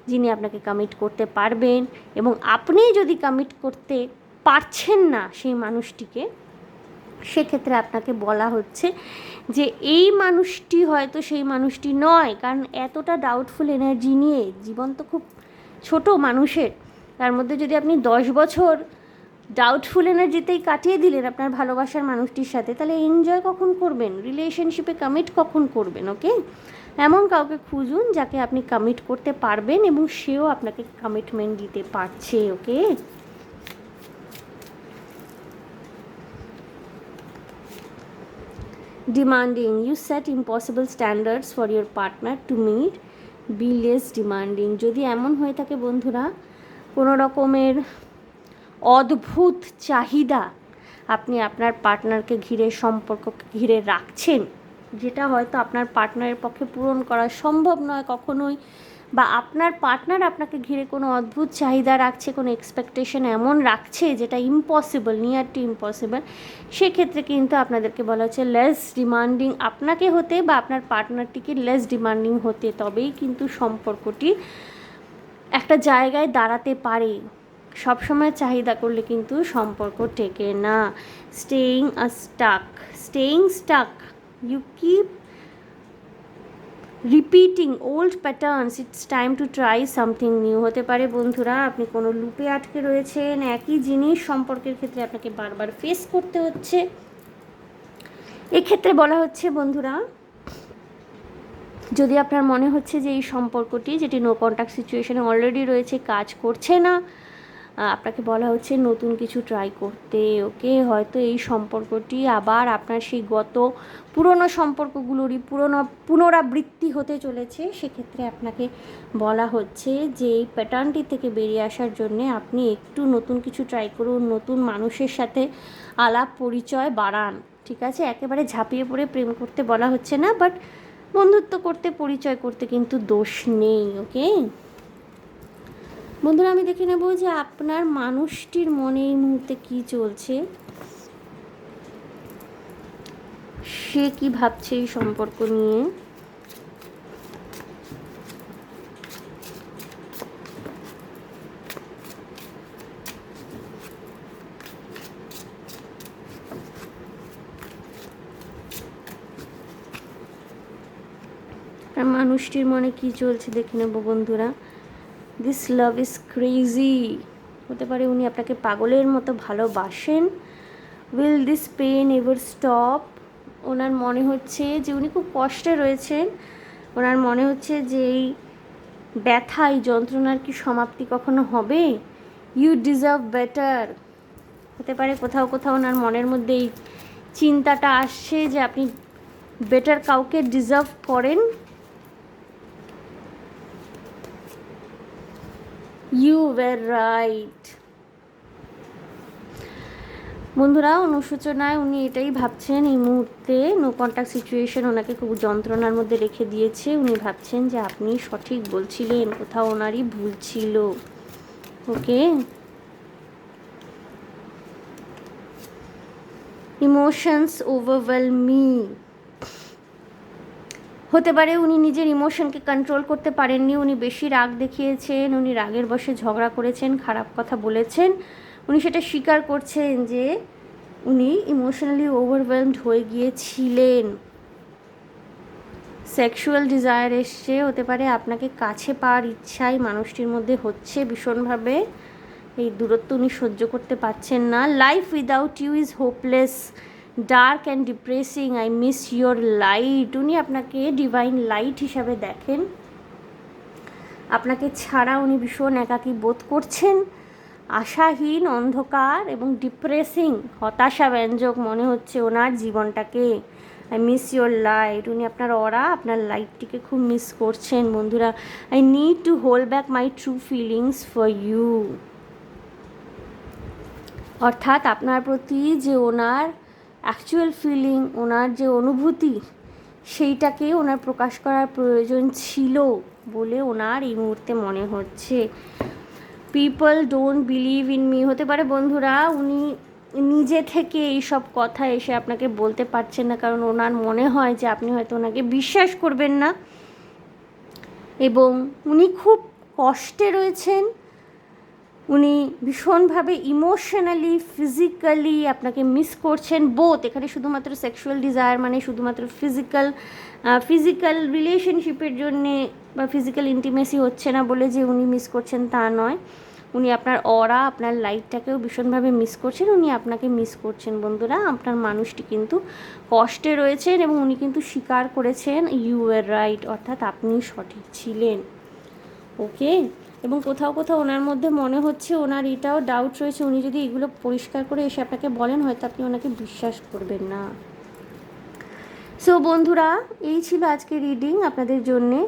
যিনি আপনাকে কমিট করতে পারবেন। এবং আপনি যদি কমিট করতে পারছেন না সেই মানুষটিকে, সেক্ষেত্রে আপনাকে বলা হচ্ছে যে এই মানুষটি হয়তো সেই মানুষটি নয়। কারণ এতটা ডাউটফুল এনার্জি নিয়ে, জীবন তো খুব ছোট মানুষের, তার মধ্যে যদি আপনি 10 বছর ডাউটফুল এনার্জিতেই কাটিয়ে দিলেন আপনার ভালোবাসার মানুষটির সাথে, তাহলে এনজয় কখন করবেন, রিলেশনশিপে কমিট কখন করবেন? ওকে, এমন কাউকে খুঁজুন যাকে আপনি কমিট করতে পারবেন এবং সেও আপনাকে কমিটমেন্ট দিতে পারছে। ওকে, demanding, you set impossible standards for your partner to meet, be less demanding। যদি এমন হয়ে থাকে বন্ধুরা, কোনো রকমের অদ্ভুত চাহিদা আপনি আপনার পার্টনারকে ঘিরে, সম্পর্ককে ঘিরে রাখছেন, যেটা হয়তো আপনার পার্টনারের পক্ষে পূরণ করা সম্ভব নয় কখনোই, বা আপনার পার্টনার আপনাকে ঘিরে কোনো অদ্ভুত চাহিদা রাখছে, কোনো এক্সপেকটেশন এমন রাখছে যেটা ইম্পসিবল, নিয়ার টু ইম্পসিবল, সেক্ষেত্রে কিন্তু আপনাদেরকে বলা হচ্ছে লেস ডিমান্ডিং আপনাকে হতে, বা আপনার পার্টনারটিকে লেস ডিমান্ডিং হতে। তবেই কিন্তু সম্পর্কটি একটা জায়গায় দাঁড়াতে পারে। সবসময় চাহিদা করলে কিন্তু সম্পর্ক টেকে না। Staying stuck, you keep repeating old patterns, it's time to try something new. হতে পারে বন্ধুরা আপনি কোনো লুপে আটকে রয়েছেন, একই জিনিস সম্পর্কের ক্ষেত্রে আপনাকে বারবার ফেস করতে হচ্ছে। এক্ষেত্রে বলা হচ্ছে বন্ধুরা, যদি আপনার মনে হচ্ছে যে এই সম্পর্কটি, যেটি নো কন্ট্যাক্ট সিচুয়েশনে অলরেডি রয়েছে, কাজ করছে না, আপনাকে বলা হচ্ছে নতুন কিছু ট্রাই করতে। ওকে, হয়তো এই সম্পর্কটি আবার আপনার সেই গত পুরনো সম্পর্কগুলোরই পুনরাবৃত্তি হতে চলেছে। সেক্ষেত্রে আপনাকে বলা হচ্ছে যে এই প্যাটার্নটি থেকে বেরিয়ে আসার জন্যে আপনি একটু নতুন কিছু ট্রাই করুন, নতুন মানুষের সাথে আলাপ পরিচয় বাড়ান। ঠিক আছে, একেবারে ঝাঁপিয়ে পড়ে প্রেম করতে বলা হচ্ছে না, বাট বন্ধুত্ব করতে, পরিচয় করতে কিন্তু দোষ নেই। ওকে বন্ধুরা, আমি দেখে নেব যে আপনার মানুষটির মনে এই মুহূর্তে কী চলছে, সে কি ভাবছে এই সম্পর্ক নিয়ে। মানুষটির মনে কি চলছে দেখে নেব বন্ধুরা। দিস লাভ ইজ ক্রেজি, হতে পারে উনি আপনাকে পাগলের মতো ভালোবাসেন। Will this pain ever stop, ওনার মনে হচ্ছে যে উনি খুব কষ্টে রয়েছেন, ওনার মনে হচ্ছে যে এই ব্যথা, এই যন্ত্রণার কি সমাপ্তি কখনো হবে। ইউ ডিজার্ভ বেটার, হতে পারে কোথাও কোথাও ওনার মনের মধ্যে এই চিন্তাটা আসছে যে আপনি বেটার কাউকে ডিজার্ভ করেন। You were right. বন্ধুরা, অনুশোচনায় উনি এটাই ভাবছেন এই মুহূর্তে, নো কন্ট্যাক্ট সিচুয়েশন ওনাকে খুব যন্ত্রণার মধ্যে রেখে দিয়েছে। উনি ভাবছেন যে আপনি সঠিক বলছিলেন, কোথাও ওনারই ভুল ছিল। ওকে, ইমোশনস ওভারওয়েলম মি, হতে পারে উনি নিজের ইমোশনকে কন্ট্রোল করতে পারেননি, উনি বেশি রাগ দেখিয়েছেন, উনি রাগের বশে ঝগড়া করেছেন, খারাপ কথা বলেছেন, উনি সেটা স্বীকার করছেন যে উনি ইমোশনালি ওভারওয়েলমড হয়ে গিয়েছিলেন। সেক্সুয়াল ডিজায়ার এসছে, হতে পারে আপনাকে কাছে পাওয়ার ইচ্ছাই মানুষটির মধ্যে হচ্ছে ভীষণভাবে, এই দূরত্ব উনি সহ্য করতে পারছেন না। Life without you is hopeless, dark and depressing, I miss your light, উনি আপনাকে ডিভাইন লাইট হিসাবে দেখেন। আপনাকে ছাড়া উনি ভীষণ একাকী বোধ করছেন, আশাহীন, অন্ধকার এবং ডিপ্রেসিং, হতাশাব্যঞ্জক মনে হচ্ছে ওনার জীবনটাকে। I miss your light. উনি আপনার অরা, আপনার লাইটটিকে খুব মিস করছেন বন্ধুরা। I need to hold back my true feelings for you. অর্থাৎ আপনার প্রতি যে ওনার অ্যাকচুয়াল ফিলিং, ওনার যে অনুভূতি, সেইটাকে ওনার প্রকাশ করার প্রয়োজন ছিল বলে ওনার এই মুহূর্তে মনে হচ্ছে। People don't believe in me. হতে পারে বন্ধুরা উনি নিজে থেকে এইসব কথা এসে আপনাকে বলতে পারছেন না, কারণ ওনার মনে হয় যে আপনি হয়তো ওনাকে বিশ্বাস করবেন না, এবং উনি খুব কষ্টে রয়েছেন। উনি ভীষণভাবে ইমোশনালি, ফিজিক্যালি আপনাকে মিস করছেন। বোথ, এখানে শুধুমাত্র সেক্সুয়াল ডিজায়ার মানে শুধুমাত্র ফিজিক্যাল রিলেশনশিপের জন্যে বা ফিজিক্যাল ইন্টিমেসি হচ্ছে না বলে যে উনি মিস করছেন তা নয়। উনি আপনার অরা, আপনার লাইটটাকেও ভীষণভাবে মিস করছেন। উনি আপনাকে মিস করছেন বন্ধুরা। আপনার মানুষটি কিন্তু কষ্টে রয়েছেন এবং উনি কিন্তু স্বীকার করেছেন ইউ আর রাইট, অর্থাৎ আপনি সঠিক ছিলেন। ওকে। এবং কোথাও কোথাও ওনার মধ্যে মনে হচ্ছে ওনার এটাও ডাউট রয়েছে, উনি যদি এগুলো পরিষ্কার করে এসে আপনাকে বলেন হয়তো আপনি ওনাকে বিশ্বাস করবেন না। সো বন্ধুরা, এই ছিল আজকে রিডিং আপনাদের জন্যে।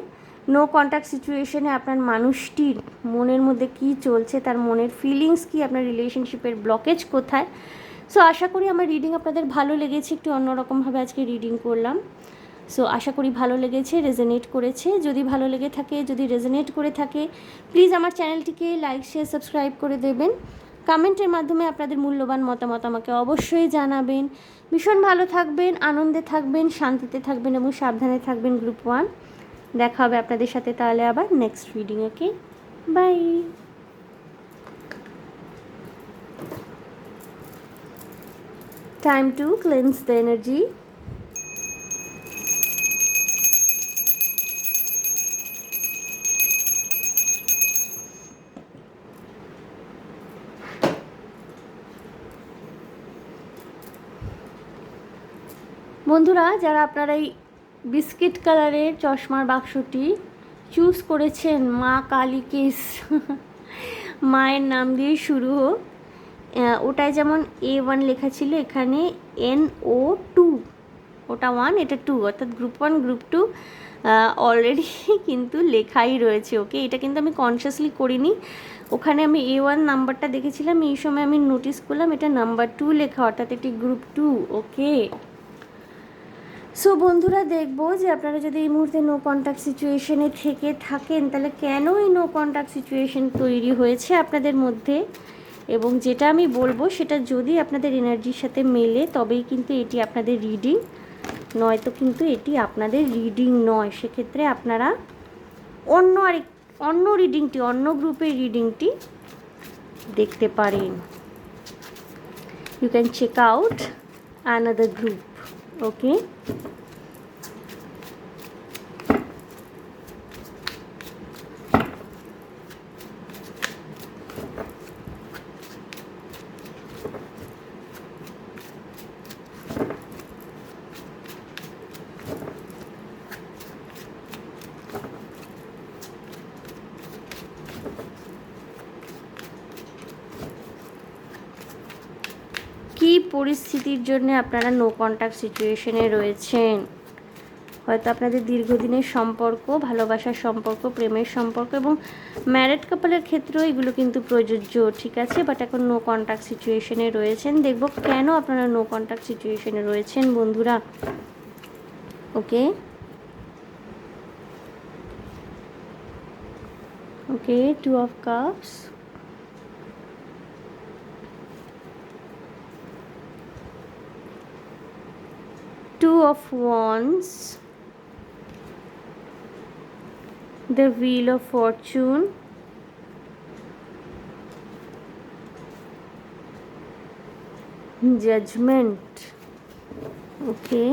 নো কন্ট্যাক্ট সিচুয়েশনে আপনার মানুষটির মনের মধ্যে কী চলছে, তার মনের ফিলিংস কী, আপনার রিলেশনশিপের ব্লকেজ কোথায়। সো আশা করি আমার রিডিং আপনাদের ভালো লেগেছে। একটু অন্যরকমভাবে আজকে রিডিং করলাম। সো আশা করি ভালো লেগেছে, রেজোনেট করেছে। যদি ভালো লেগে থাকে, যদি রেজোনেট করে থাকে, প্লিজ আমার চ্যানেলটিকে লাইক, শেয়ার, সাবস্ক্রাইব করে দেবেন। কমেন্টের মাধ্যমে আপনাদের মূল্যবান মতামত আমাকে অবশ্যই জানাবেন। ভীষণ ভালো থাকবেন, আনন্দে থাকবেন, শান্তিতে থাকবেন এবং সাবধানে থাকবেন গ্রুপ 1। দেখা হবে আপনাদের সাথে তাহলে আবার next reading. Okay, bye. Time to cleanse the energy. বন্ধুরা, যারা আপনারা এই বিস্কিট কালারের চশমার বাক্সটি চুজ করেছেন, মা কালী কেস, মায়ের নাম দিয়ে শুরু হোক। ওটায় যেমন A1 লেখা ছিল, এখানে NO2, ওটা 1 এটা 2, অর্থাৎ গ্রুপ 1 গ্রুপ 2 অলরেডি কিন্তু লেখাই রয়েছে। ওকে, এটা কিন্তু আমি কনসিয়াসলি করিনি। ওখানে আমি A1 নাম্বারটা দেখেছিলাম, এই সময় আমি নোটিস করলাম এটা নাম্বার 2 লেখা, অর্থাৎ এটি গ্রুপ 2। ওকে। সো বন্ধুরা, দেখবো যে আপনারা যদি এই মুহূর্তে নো কন্ট্যাক্ট সিচুয়েশনে থেকে থাকেন, তাহলে কেন এই নো কন্ট্যাক্ট সিচুয়েশন তৈরি হয়েছে আপনাদের মধ্যে, এবং যেটা আমি বলবো সেটা যদি আপনাদের এনার্জির সাথে মেলে তবেই কিন্তু এটি আপনাদের রিডিং, নয়তো কিন্তু এটি আপনাদের রিডিং নয়। সেক্ষেত্রে আপনারা অন্য রিডিংটি, অন্য গ্রুপের রিডিংটি দেখতে পারেন। You can check out another group. Okay, কী পরিস্থিতির জন্য আপনারা নো কন্ট্যাক্ট সিচুয়েশনে রয়েছেন? হয়তো আপনাদের দীর্ঘদিনের সম্পর্ক, ভালোবাসার সম্পর্ক, প্রেমের সম্পর্ক এবং ম্যারিড কাপলের ক্ষেত্রেও এগুলো কিন্তু প্রযোজ্য, ঠিক আছে। বাট এখন নো কন্ট্যাক্ট সিচুয়েশনে রয়েছেন। দেখব কেন আপনারা নো কন্ট্যাক্ট সিচুয়েশনে রয়েছেন বন্ধুরা। ওকে, ওকে, 2 of Cups, Two of Wands, the Wheel of Fortune, Judgment. Okay,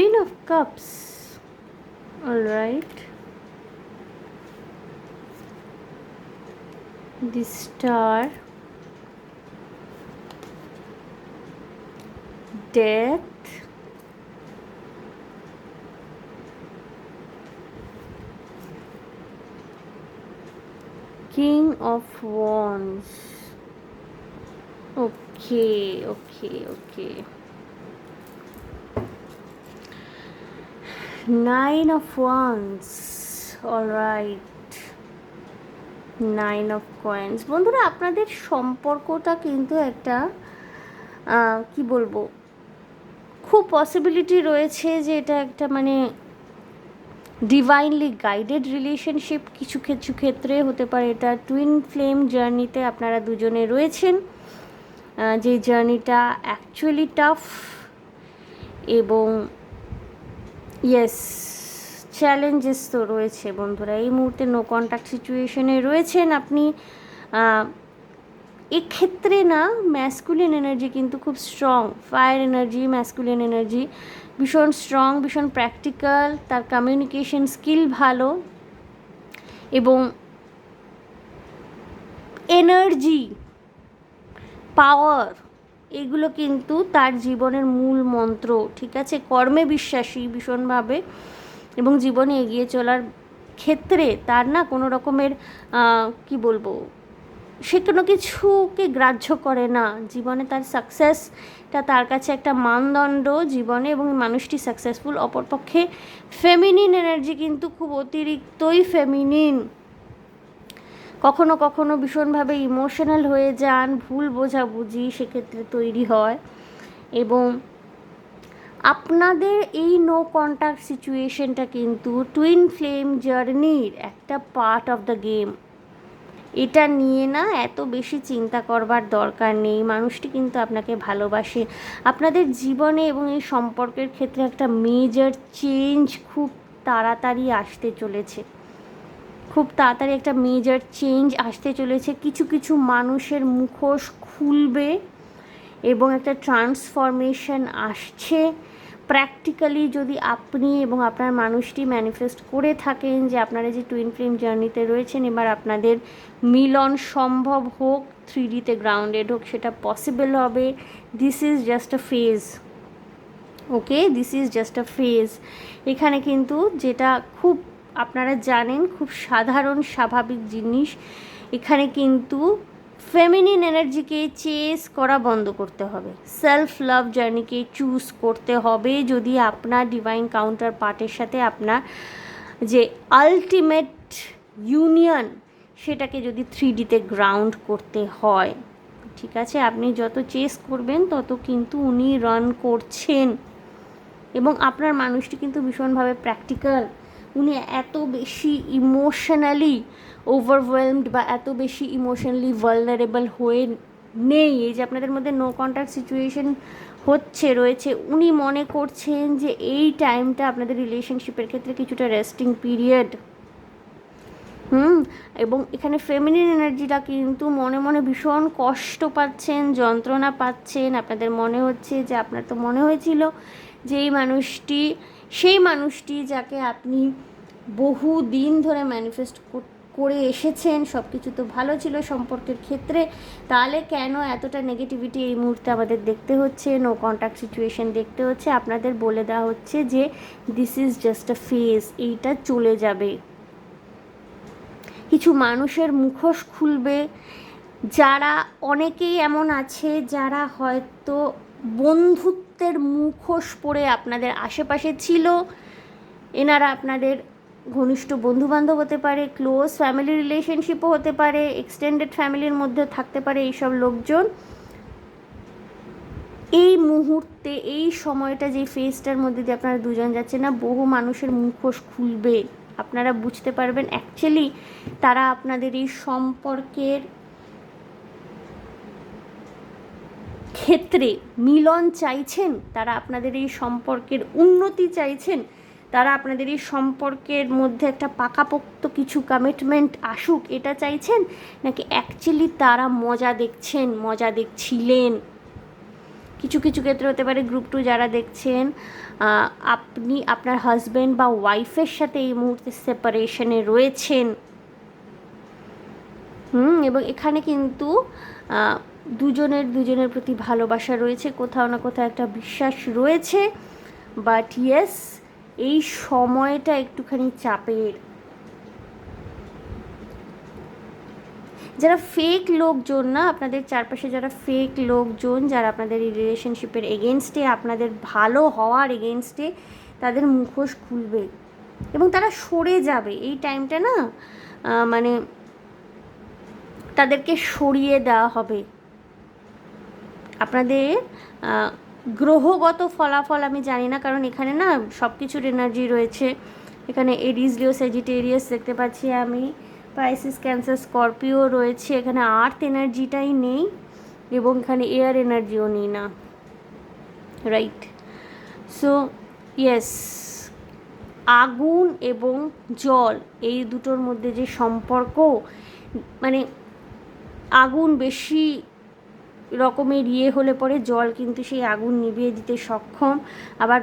Queen of Cups. All right. The Star. Death. King of Wands. Okay. Nine of Wands. All right. Nine of Coins. বন্ধুরা, আপনাদের সম্পর্কটা কিন্তু একটা কি বলবো, খুব possibility রয়েছে যে এটা একটা মানে ডিভাইনলি গাইডেড রিলেশনশিপ। কিছু কিছু ক্ষেত্রে হতে পারে এটা টুইন ফ্লেম জার্নিতে আপনারা দুজনে রয়েছেন, যে জার্নিটা অ্যাকচুয়ালি টাফ এবং ইয়েস চ্যালেঞ্জেস তো রয়েছে। বন্ধুরা, এই মুহূর্তে নো কন্ট্যাক্ট সিচুয়েশনে রয়েছেন আপনি। এক্ষেত্রে না, ম্যাসকুলিন এনার্জি কিন্তু খুব strong, fire energy, masculine energy ভীষণ স্ট্রং, ভীষণ প্র্যাকটিক্যাল, তার কমিউনিকেশন স্কিল ভালো এবং এনার্জি, পাওয়ার, এগুলো কিন্তু তার জীবনের মূল মন্ত্র। ঠিক আছে, কর্মে বিশ্বাসী ভীষণভাবে এবং জীবনে এগিয়ে চলার ক্ষেত্রে তার না কোনো রকমের কি বলবো, সে কোনো কিছুকে গ্রাহ্য করে না। জীবনে তার সাকসেসটা তার কাছে একটা মানদণ্ড জীবনে, এবং মানুষটি সাকসেসফুল। অপরপক্ষে ফেমিনিন এনার্জি কিন্তু খুব অতিরিক্তই ফেমিনিন, কখনো কখনো ভীষণভাবে ইমোশনাল হয়ে যান, ভুল বোঝাবুঝি সেক্ষেত্রে তৈরি হয় এবং আপনাদের এই নো কন্ট্যাক্ট সিচুয়েশনটা কিন্তু টুইন ফ্লেম জার্নির একটা পার্ট অফ দ্য গেম। এটা নিয়ে না এত বেশি চিন্তা করবার দরকার নেই। মানুষটি কিন্তু আপনাকে ভালোবাসে। আপনাদের জীবনে এবং এই সম্পর্কের ক্ষেত্রে একটা মেজর চেঞ্জ খুব তাড়াতাড়ি আসতে চলেছে, খুব তাড়াতাড়ি একটা মেজর চেঞ্জ আসতে চলেছে। কিছু কিছু মানুষের মুখোশ খুলবে এবং একটা ট্রান্সফরমেশন আসছে। প্র্যাকটিক্যালি যদি আপনি এবং আপনার মানুষটি ম্যানিফেস্ট করে থাকেন যে আপনারা যে টুইন ফ্লেম জার্নিতে রয়েছেন, এবার আপনাদের মিলন সম্ভব হোক, 3Dতে গ্রাউন্ডেড হোক, সেটা পসিবল হবে। This is just a phase, okay, this is just a phase. এখানে কিন্তু যেটা খুব আপনারা জানেন, খুব সাধারণ স্বাভাবিক জিনিস, এখানে কিন্তু ফেমিনিন এনার্জিকে চেস করা বন্ধ করতে হবে, সেলফ লাভ জার্নিকে চুজ করতে হবে। যদি আপনার ডিভাইন কাউন্টার পার্টের সাথে আপনার যে আলটিমেট ইউনিয়ন, সেটাকে যদি 3Dতে গ্রাউন্ড করতে হয়, ঠিক আছে, আপনি যত চেস করবেন তত কিন্তু উনি রান করছেন এবং আপনার মানুষটি কিন্তু ভীষণভাবে প্র্যাকটিক্যাল। উনি এত বেশি ইমোশনালি ওভারওয়েলমড বা এত বেশি ইমোশনালি ভালনারেবল হয়ে নেই। এই যে আপনাদের মধ্যে নো কন্ট্যাক্ট সিচুয়েশন রয়েছে, উনি মনে করছেন যে এই টাইমটা আপনাদের রিলেশনশিপের ক্ষেত্রে কিছুটা রেস্টিং পিরিয়ড। এবং এখানে ফেমিনিন এনার্জিটা কিন্তু মনে মনে ভীষণ কষ্ট পাচ্ছেন, যন্ত্রণা পাচ্ছেন। আপনাদের মনে হচ্ছে যে, আপনার তো মনে হয়েছিল যে এই মানুষটি সেই মানুষটি যাকে আপনি বহু দিন ধরে ম্যানিফেস্ট করে এসেছেন, সব কিছু তো ভালো ছিল সম্পর্কের ক্ষেত্রে, তাহলে কেন এতটা নেগেটিভিটি এই মুহূর্তে আমাদের দেখতে হচ্ছে, নো কন্ট্যাক্ট সিচুয়েশন দেখতে হচ্ছে? আপনাদের বলে দেওয়া হচ্ছে যে this is just a phase, এইটা চলে যাবে। কিছু মানুষের মুখোশ খুলবে, যারা অনেকেই এমন আছে যারা হয়তো বন্ধুত্বের মুখোশ পরে আপনাদের আশেপাশে ছিল। এনারা আপনাদের ঘনিষ্ঠ বন্ধুবান্ধব হতে পারে, ক্লোজ ফ্যামিলি রিলেশনশিপও হতে পারে, এক্সটেন্ডেড ফ্যামিলির মধ্যে থাকতে পারে এইসব লোকজন। এই মুহূর্তে এই সময়টা যে ফেজটার মধ্যে দিয়ে আপনারা দুজন যাচ্ছেন না, বহু মানুষের মুখোশ খুলবে। আপনারা বুঝতে পারবেন অ্যাকচুয়ালি তারা আপনাদের এই সম্পর্কের ক্ষেত্রে মিলন চাইছেন, তারা আপনাদের এই সম্পর্কের উন্নতি চাইছেন, তারা আপনাদের এই সম্পর্কের মধ্যে একটা পাকাপোক্ত কিছু কমিটমেন্ট আসুক এটা চাইছেন, নাকি অ্যাকচুয়ালি তারা মজা দেখছেন, মজা দেখছিলেন? কিছু কিছু ক্ষেত্রে হতে পারে গ্রুপ 2 যারা দেখছেন, আপনি আপনার হাজব্যান্ড বা ওয়াইফের সাথে এই মুহূর্তে সেপারেশনে রয়েছেন। এবং এখানে কিন্তু দুজনের প্রতি ভালোবাসা রয়েছে, কোথাও না কোথাও একটা বিশ্বাস রয়েছে, বাট ইয়েস এই সময়টা একটুখানি চাপের। যারা ফেক লোকজন, না আপনাদের চারপাশে যারা ফেক লোকজন, যারা আপনাদের এই রিলেশনশিপের এগেনস্টে, আপনাদের ভালো হওয়ার এগেনস্টে, তাদের মুখোশ খুলবে এবং তারা সরে যাবে। এই টাইমটা না মানে তাদেরকে সরিয়ে দেওয়া হবে। আপনাদের গ্রহগত ফলাফল আমি জানি না, কারণ এখানে না সব কিছুর এনার্জি রয়েছে। এখানে এরিস, লিও, স্যাজিটেরিয়াস দেখতে পাচ্ছি আমি, পাইসিস, ক্যান্সার, স্করপিও রয়েছে। এখানে আর্থ এনার্জিটাই নেই এবং এখানে এয়ার এনার্জিও নেই না, রাইট? সো ইয়েস, আগুন এবং জল এই দুটোর মধ্যে যে সম্পর্ক, মানে আগুন বেশি রকমের হলে পরে জল কিন্তু সেই আগুন নিভিয়ে দিতে সক্ষম। আবার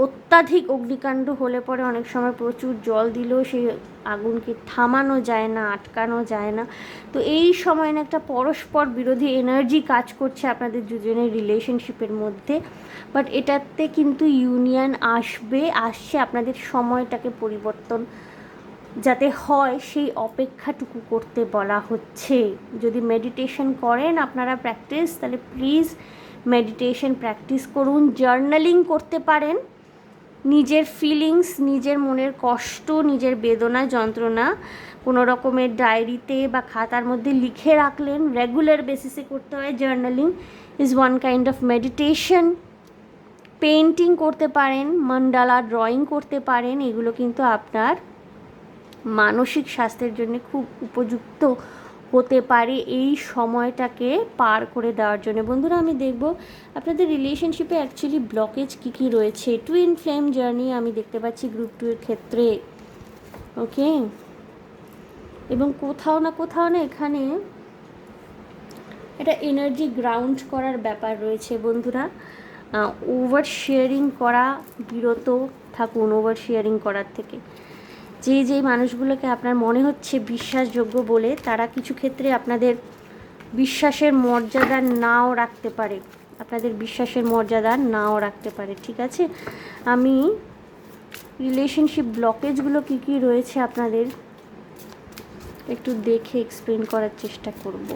অত্যাধিক অগ্নিকাণ্ড হলে পরে অনেক সময় প্রচুর জল দিলেও সেই আগুনকে থামানো যায় না, আটকানো যায় না। তো এই সময় না একটা পরস্পর বিরোধী এনার্জি কাজ করছে আপনাদের দুজনের রিলেশনশিপের মধ্যে, বাট এটাতে কিন্তু ইউনিয়ন আসছে। আপনাদের সময়টাকে পরিবর্তন যাতে হয় সেই অপেক্ষাটুকু করতে বলা হচ্ছে। যদি মেডিটেশন করেন আপনারা প্র্যাকটিস, তাহলে প্লিজ মেডিটেশন প্র্যাকটিস করুন। জার্নালিং করতে পারেন, নিজের ফিলিংস, নিজের মনের কষ্ট, নিজের বেদনা, যন্ত্রণা কোনো রকমের ডায়েরিতে বা খাতার মধ্যে লিখে রাখলেন। রেগুলার বেসিসে করতে হয়। Journaling is one kind of meditation. Painting করতে পারেন, মান্ডালা ড্রয়িং করতে পারেন। এগুলো কিন্তু আপনার মানসিক স্বাস্থ্যের জন্য খুব উপযুক্ত হতে পারে এই সময়টাকে পার করে দেওয়ার জন্য। বন্ধুরা, আমি দেখব আপনাদের রিলেশনশিপে অ্যাকচুয়ালি ব্লকেজ কী কী রয়েছে। টুইন ফ্লেম জার্নি আমি দেখতে পাচ্ছি গ্রুপ 2 এর ক্ষেত্রে, ওকে? এবং কোথাও না এখানে এটা এনার্জি গ্রাউন্ড করার ব্যাপার রয়েছে। বন্ধুরা, ওভার শেয়ারিং করা, বিরত থাকুন ওভার শেয়ারিং করার থেকে। যে মানুষগুলোকে আপনার মনে হচ্ছে বিশ্বাসযোগ্য বলে, তারা কিছু ক্ষেত্রে আপনাদের বিশ্বাসের মর্যাদা নাও রাখতে পারে, আপনাদের বিশ্বাসের মর্যাদা নাও রাখতে পারে, ঠিক আছে? আমি রিলেশনশিপ ব্লকেজগুলো কী কী রয়েছে আপনাদের একটু দেখে এক্সপ্লেন করার চেষ্টা করব।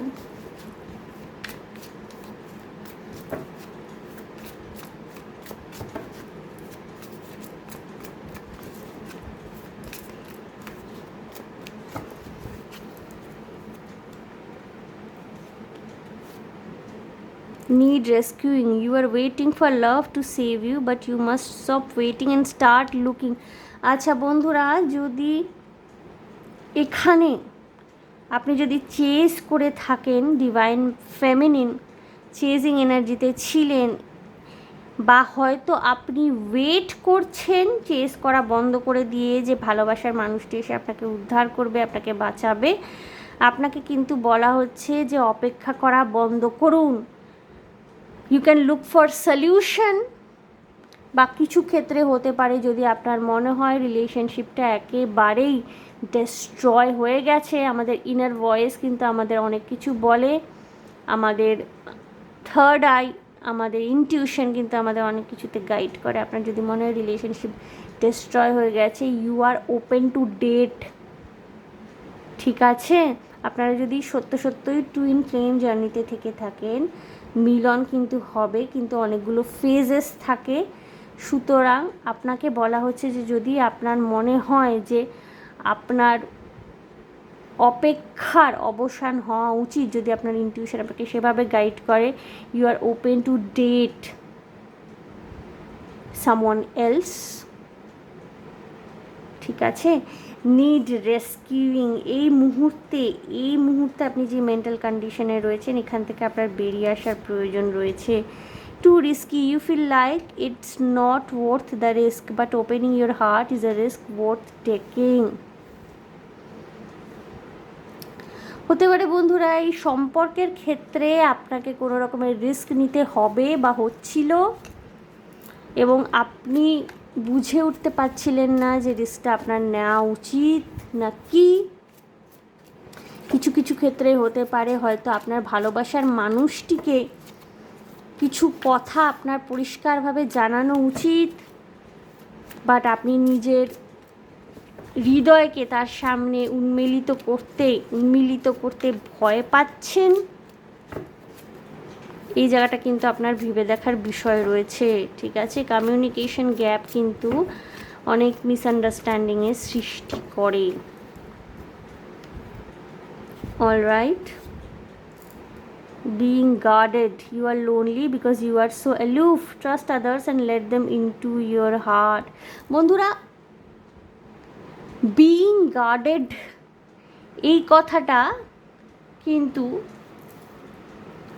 Need rescuing. You are waiting for love to save you, but you must stop waiting and start looking. আচ্ছা বন্ধুরা, যদি এখানে আপনি যদি চেজ করে থাকেন, ডিভাইন ফেমিনিন চেজিং এনার্জিতে ছিলেন, বা হয়তো আপনি ওয়েট করছেন চেজ করা বন্ধ করে দিয়ে যে ভালোবাসার মানুষটি এসে আপনাকে উদ্ধার করবে, আপনাকে বাঁচাবে, আপনাকে কিন্তু বলা হচ্ছে যে অপেক্ষা করা বন্ধ করুন। You can look for solution. বা কিছু ক্ষেত্রে হতে পারে যদি আপনার মনে হয় রিলেশনশিপটা একেবারেই ডিস্ট্রয় হয়ে গেছে। আমাদের ইনার ভয়েস কিন্তু আমাদের অনেক কিছু বলে, আমাদের থার্ড আই, আমাদের ইনটিউশন কিন্তু আমাদের অনেক কিছুতে গাইড করে। আপনার যদি মনে হয় রিলেশনশিপ ডিস্ট্রয় হয়ে গেছে, you are open to date, ঠিক আছে? আপনারা যদি সত্যই টুইন ফ্লেম জার্নিতে থেকে থাকেন, মিলন কিন্তু হবে, কিন্তু অনেকগুলো ফেজেস থাকে। সুতরাং আপনাকে বলা হচ্ছে যে যদি আপনার মনে হয় যে আপনার অপেক্ষার অবসান হওয়া উচিত, যদি আপনার ইনটিউশন আপনাকে সেভাবে গাইড করে, you are open to date someone else, ঠিক আছে? Need rescuing. এই মুহূর্তে আপনি যে মেন্টাল কন্ডিশনে রয়েছেন, এখান থেকে আপনার বেরিয়ে আসার প্রয়োজন রয়েছে। Too risky, you feel like it's not worth the risk, but opening your heart is a risk worth taking. হতে পারে বন্ধুরা এই সম্পর্কের ক্ষেত্রে আপনাকে কোনো রকমের রিস্ক নিতে হবে বা হচ্ছিল, এবং আপনি বুঝে উঠতে পারছিলেন না যে রিস্কটা আপনার নেওয়া উচিত না কি। কিছু কিছু ক্ষেত্রে হতে পারে হয়তো আপনার ভালোবাসার মানুষটিকে কিছু কথা আপনার পরিষ্কারভাবে জানানো উচিত, বাট আপনি নিজের হৃদয়কে তার সামনে উন্মিলিত করতে ভয় পাচ্ছেন। এই জায়গাটা কিন্তু আপনার ভেবে দেখার বিষয় রয়েছে, ঠিক আছে। কমিউনিকেশন গ্যাপ কিন্তু অনেক মিসআন্ডারস্ট্যান্ডিংয়ের সৃষ্টি করে। Alright, being guarded, you are lonely because you are so aloof, trust others and let them into your heart। বন্ধুরা, being guarded এই কথাটা কিন্তু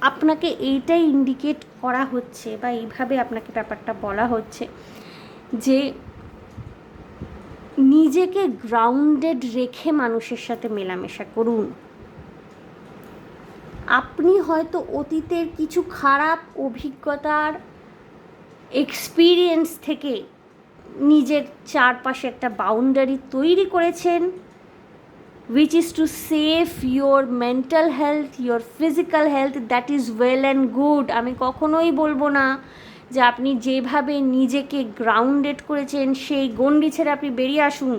আপনাকে এইটাই ইন্ডিকেট করা হচ্ছে বা এইভাবে আপনাকে ব্যাপারটা বলা হচ্ছে যে নিজেকে গ্রাউন্ডেড রেখে মানুষের সাথে মেলামেশা করুন। আপনি হয়তো অতীতের কিছু খারাপ অভিজ্ঞতার এক্সপিরিয়েন্স থেকে নিজের চারপাশে একটা বাউন্ডারি তৈরি করেছেন, which is to save your mental health, your physical health, that is well and good। আমি কখনোই বলবো না যে আপনি যেভাবে নিজেকে গ্রাউন্ডেড করেছেন সেই গণ্ডি ছেড়ে আপনি বেরিয়ে আসুন।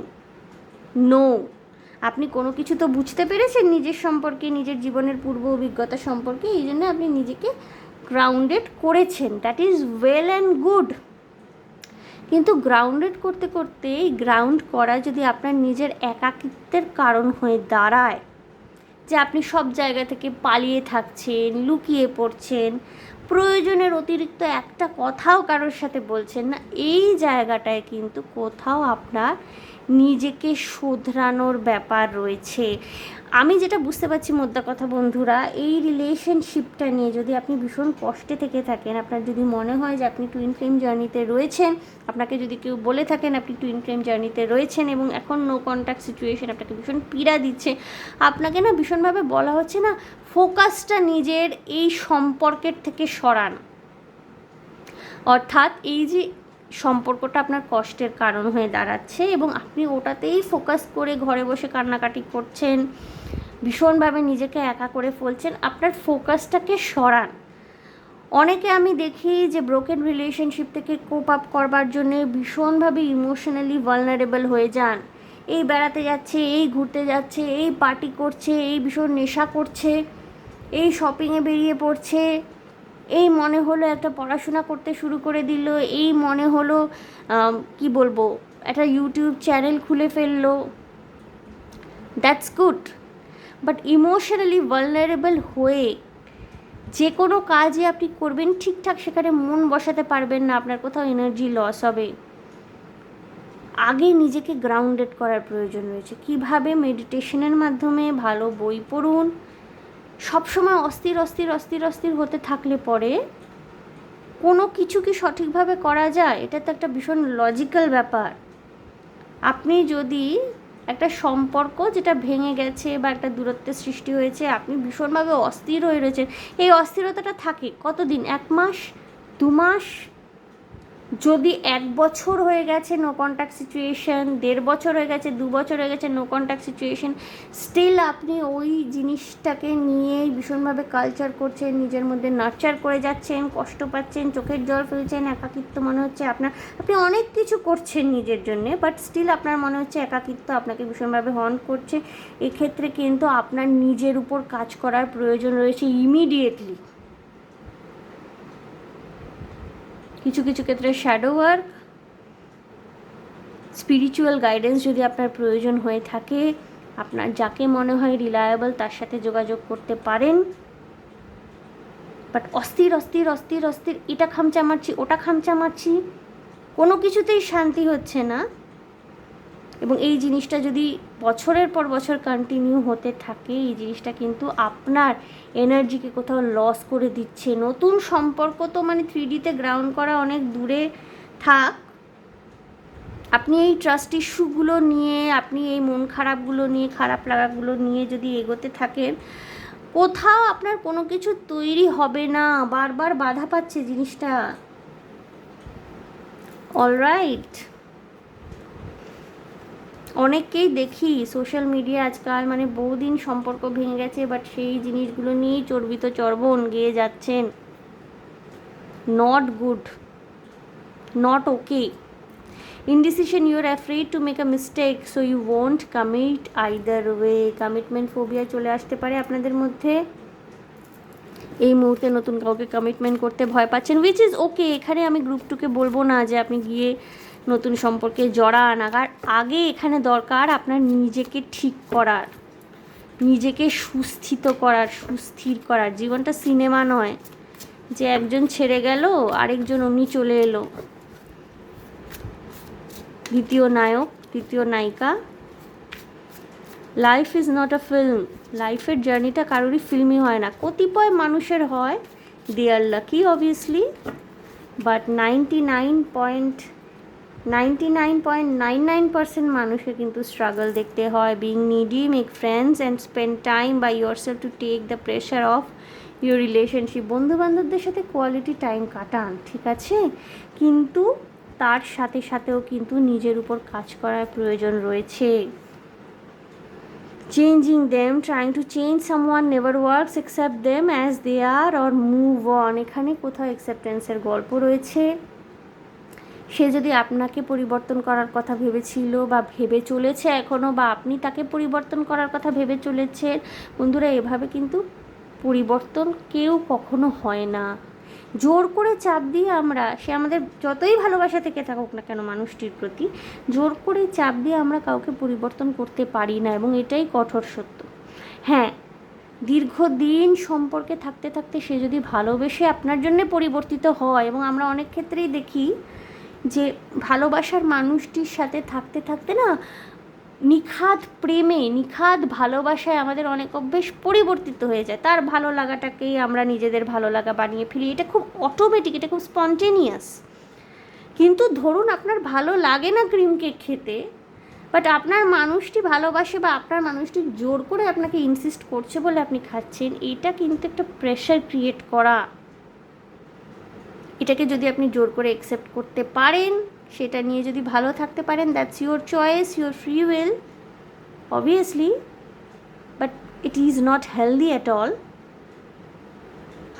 নো, আপনি কোনো কিছু তো বুঝতে পেরেছেন নিজের সম্পর্কে, নিজের জীবনের পূর্ব অভিজ্ঞতা সম্পর্কে, এই জন্য আপনি নিজেকে গ্রাউন্ডেড করেছেন, that is well and good. কিন্তু গ্রাউন্ডেড করতে করতে গ্রাউন্ড করা যদি আপনার নিজের একাকিত্বের কারণ হয়ে দাঁড়ায়, যে আপনি সব জায়গা থেকে পালিয়ে থাকছেন, লুকিয়ে পড়ছেন, প্রয়োজনের অতিরিক্ত একটা কথাও কারোর সাথে বলছেন না, এই জায়গাটায় কিন্তু কোথাও আপনার নিজেকে শোধরানোর ব্যাপার রয়েছে। আমি যেটা বুঝতে পারছি মোদ্দা কথা বন্ধুরা, এই রিলেশনশিপটা নিয়ে যদি আপনি ভীষণ কষ্টে থেকে থাকেন, আপনার যদি মনে হয় যে আপনি টুইন ফ্লেম জার্নিতে রয়েছেন, আপনাকে যদি কেউ বলে থাকেন আপনি টুইন ফ্লেম জার্নিতে রয়েছেন এবং এখন নো কন্ট্যাক্ট সিচুয়েশন আপনাকে ভীষণ পীড়া দিচ্ছে, আপনাকে না ভীষণভাবে বলা হচ্ছে না ফোকাসটা নিজের এই সম্পর্কের থেকে সরান। অর্থাৎ এই যে সম্পর্কটা আপনার কষ্টের কারণ হয়ে দাঁড়াচ্ছে এবং আপনি ওটাতেই ফোকাস করে ঘরে বসে কান্নাকাটি করছেন, ভীষণভাবে নিজেকে একা করে ফেলছেন, আপনার ফোকাসটাকে সরান। অনেকে আমি দেখি যে ব্রোকেন রিলেশনশিপ থেকে কোপ আপ করবার জন্যে ভীষণভাবে ইমোশনালি ভালনারেবল হয়ে যান। এই বেড়াতে যাচ্ছে, এই ঘুরতে যাচ্ছে, এই পার্টি করছে, এই ভীষণ নেশা করছে, এই শপিংয়ে বেরিয়ে পড়ছে, এই মনে হলো একটা পড়াশোনা করতে শুরু করে দিল, এই মনে হলো কি বলবো একটা ইউটিউব চ্যানেল খুলে ফেললো, that's good. But emotionally vulnerable হয়ে যে কোনো কাজই আপনি করবেন ঠিকঠাক সেখানে মন বসাতে পারবেন না, আপনার কোথাও এনার্জি লস হবে। আগে নিজেকে গ্রাউন্ডেড করার প্রয়োজন রয়েছে। কিভাবে? মেডিটেশনের মাধ্যমে, ভালো বই পড়ুন। সবসময় অস্থির অস্থির অস্থির অস্থির হতে থাকলে পরে কোনো কিছু কি সঠিকভাবে করা যায়? এটা তো একটা ভীষণ লজিক্যাল ব্যাপার। আপনি যদি একটা সম্পর্ক যেটা ভেঙে গেছে বা একটা দূরত্বের সৃষ্টি হয়েছে, আপনি ভীষণভাবে অস্থির হয়ে রয়েছেন, এই অস্থিরতাটা থাকে কতদিন? 1 মাস, 2 মাস? যদি 1 বছর হয়ে গেছে নো কন্ট্যাক্ট সিচুয়েশন, 1.5 বছর হয়ে গেছে, 2 বছর হয়ে গেছে নো কন্ট্যাক্ট সিচুয়েশন, স্টিল আপনি ওই জিনিসটাকে নিয়েই ভীষণভাবে কালচার করছেন, নিজের মধ্যে নার্চার করে যাচ্ছেন, কষ্ট পাচ্ছেন, চোখের জল ফেলছেন, একাকিত্ব মনে হচ্ছে আপনার, আপনি অনেক কিছু করছেন নিজের জন্যে, বাট স্টিল আপনার মনে হচ্ছে একাকিত্ব আপনাকে ভীষণভাবে হন্ট করছে, এক্ষেত্রে কিন্তু আপনার নিজের উপর কাজ করার প্রয়োজন রয়েছে ইমিডিয়েটলি। কিছু কিছু ক্ষেত্রে শ্যাডো ওয়ার্ক, স্পিরিচুয়াল গাইডেন্স যদি আপনার প্রয়োজন হয়ে থাকে, আপনার যাকে মনে হয় রিলায়েবল তার সাথে যোগাযোগ করতে পারেন। বাট অস্থির অস্থির অস্থির অস্থির, এটা খামচা মারছি, ওটা খামচা মারছি, কোনো কিছুতেই শান্তি হচ্ছে না, এবং এই জিনিসটা যদি বছরের পর বছর কন্টিনিউ হতে থাকে, এই জিনিসটা কিন্তু আপনার এনার্জিকে কোথাও লস করে দিচ্ছে। নতুন সম্পর্ক তো মানে 3Dতে গ্রাউন্ড করা অনেক দূরে থাক, আপনি এই ট্রাস্ট ইস্যুগুলো নিয়ে, আপনি এই মন খারাপগুলো নিয়ে, খারাপ লাগাগুলো নিয়ে যদি এগোতে থাকেন, কোথাও আপনার কোনো কিছু তৈরি হবে না, বারবার বাধা পাচ্ছে জিনিসটা। অলরাইট, অনেককেই দেখি সোশ্যাল মিডিয়া আজকাল, মানে বহুদিন সম্পর্ক ভেঙে গেছে, বাট সেই জিনিসগুলো নিয়েই চর্বিত চর্বণ গেয়ে যাচ্ছেন। Not good, not okay. Indecision, you're afraid to make a mistake, so you won't commit either way. Commitment phobia চলে আসতে পারে আপনাদের মধ্যে। এই মুহূর্তে নতুন কাউকে কমিটমেন্ট করতে ভয় পাচ্ছেন, উইচ ইজ ওকে। এখানে আমি গ্রুপ টুকে বলবো না যে আপনি গিয়ে নতুন সম্পর্কে জড়ান। আগে এখানে দরকার আপনার নিজেকে ঠিক করার, নিজেকে সুস্থির করার। জীবনটা সিনেমা নয় যে একজন ছেড়ে গেল আরেকজন অমনি চলে এলো, দ্বিতীয় নায়ক তৃতীয় নায়িকা। Life is not a film. লাইফের জার্নিটা কারোরই ফিল্মই হয় না, কতিপয় মানুষের হয়, they are lucky obviously, but 99.99% মানুষের কিন্তু স্ট্রাগল দেখতে হয়। Being needy, make friends and spend time by yourself to take the pressure of your relationship. বন্ধুবান্ধবদের সাথে কোয়ালিটি টাইম কাটান, ঠিক আছে, কিন্তু তার সাথে সাথেও কিন্তু নিজের উপর কাজ করার প্রয়োজন রয়েছে। Changing them, trying to change someone never works, accept them as they are or move on. এখানে কোথাও অ্যাকসেপ্টেন্সের গল্প রয়েছে। সে যদি আপনাকে পরিবর্তন করার কথা ভেবেছিল বা ভেবে চলেছে এখনও, বা আপনি তাকে পরিবর্তন করার কথা ভেবে চলেছেন, বন্ধুরা এভাবে কিন্তু পরিবর্তন কেউ কখনো হয় না। জোর করে চাপ দিয়ে আমরা, সে আমাদের যতই ভালোবাসা থেকে থাকুক না কেন মানুষটির প্রতি, জোর করে চাপ দিয়ে আমরা কাউকে পরিবর্তন করতে পারি না, এবং এটাই কঠোর সত্য। হ্যাঁ, দীর্ঘদিন সম্পর্কে থাকতে থাকতে সে যদি ভালোবেসে আপনার জন্য পরিবর্তিত হয়, এবং আমরা অনেক ক্ষেত্রেই দেখি যে ভালোবাসার মানুষটির সাথে থাকতে থাকতে না, নিখাদ প্রেমে, নিখাদ ভালোবাসায় আমাদের অনেক অভ্যেস পরিবর্তিত হয়ে যায়। তার ভালো লাগাটাকেই আমরা নিজেদের ভালো লাগা বানিয়ে ফেলি। এটা খুব অটোমেটিক, এটা খুব স্পন্টেনিয়াস। কিন্তু ধরুন আপনার ভালো লাগে না ক্রিম কেক খেতে, বাট আপনার মানুষটি ভালোবাসে, বা আপনার মানুষটি জোর করে আপনাকে ইনসিস্ট করছে বলে আপনি খাচ্ছেন, এটা কিন্তু একটা প্রেশার ক্রিয়েট করা। এটাকে যদি আপনি জোর করে অ্যাকসেপ্ট করতে পারেন, সেটা নিয়ে যদি ভালো থাকতে পারেন, that's your choice, your free will obviously, but it is not healthy at all.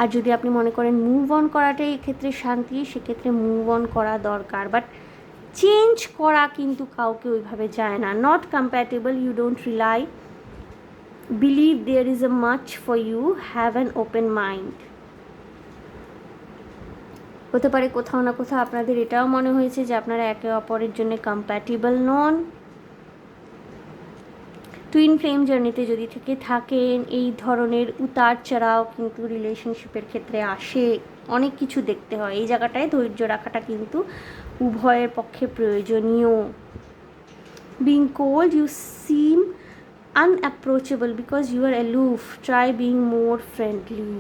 আর যদি আপনি মনে করেন মুভ অন করাটাই এক্ষেত্রে শান্তি, সেক্ষেত্রে মুভ অন করা দরকার, বাট চেঞ্জ করা কিন্তু কাউকে ওইভাবে যায় না। Not compatible, you don't really, believe there is a match for you, have an open mind. হতে পারে কোথাও না কোথাও আপনাদের এটাও মনে হয়েছে যে আপনারা একে অপরের জন্য কম্প্যাটেবল নন। টুইন ফ্লেম জার্নিতে যদি থেকে থাকেন, এই ধরনের উতার চড়াও কিন্তু রিলেশনশিপের ক্ষেত্রে আসে, অনেক কিছু দেখতে হয়। এই জায়গাটায় ধৈর্য রাখাটা কিন্তু উভয়ের পক্ষে প্রয়োজনীয়। Being cold, you seem unapproachable because you are aloof, try being more friendly.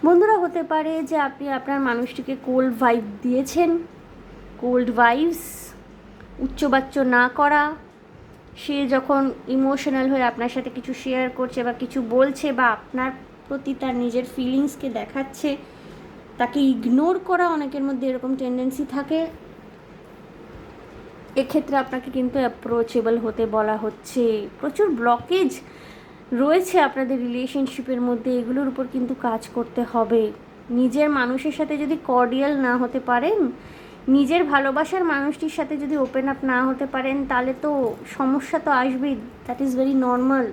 বন্ধুরা, হতে পারে যে আপনি আপনার মানুষটিকে কোল্ড ভাইব দিয়েছেন। কোল্ড ভাইবস, উচ্চবাচ্য না করা, সে যখন ইমোশনাল হয়ে আপনার সাথে কিছু শেয়ার করছে বা কিছু বলছে, বা আপনার প্রতি তার নিজের ফিলিংসকে দেখাচ্ছে, তাকে ইগনোর করা, অনেকের মধ্যে এরকম টেন্ডেন্সি থাকে। এক্ষেত্রে আপনাকে কিন্তু অ্যাপ্রোচেবল হতে বলা হচ্ছে। প্রচুর ব্লকেজ রয়েছে আপনাদের রিলেশনশিপের মধ্যে, এগুলোর উপর কিন্তু কাজ করতে হবে। নিজের মানুষের সাথে যদি কর্ডিয়াল না হতে পারেন, নিজের ভালোবাসার মানুষটির সাথে যদি ওপেন আপ না হতে পারেন, তাহলে তো সমস্যা তো আসবেই, that is very normal.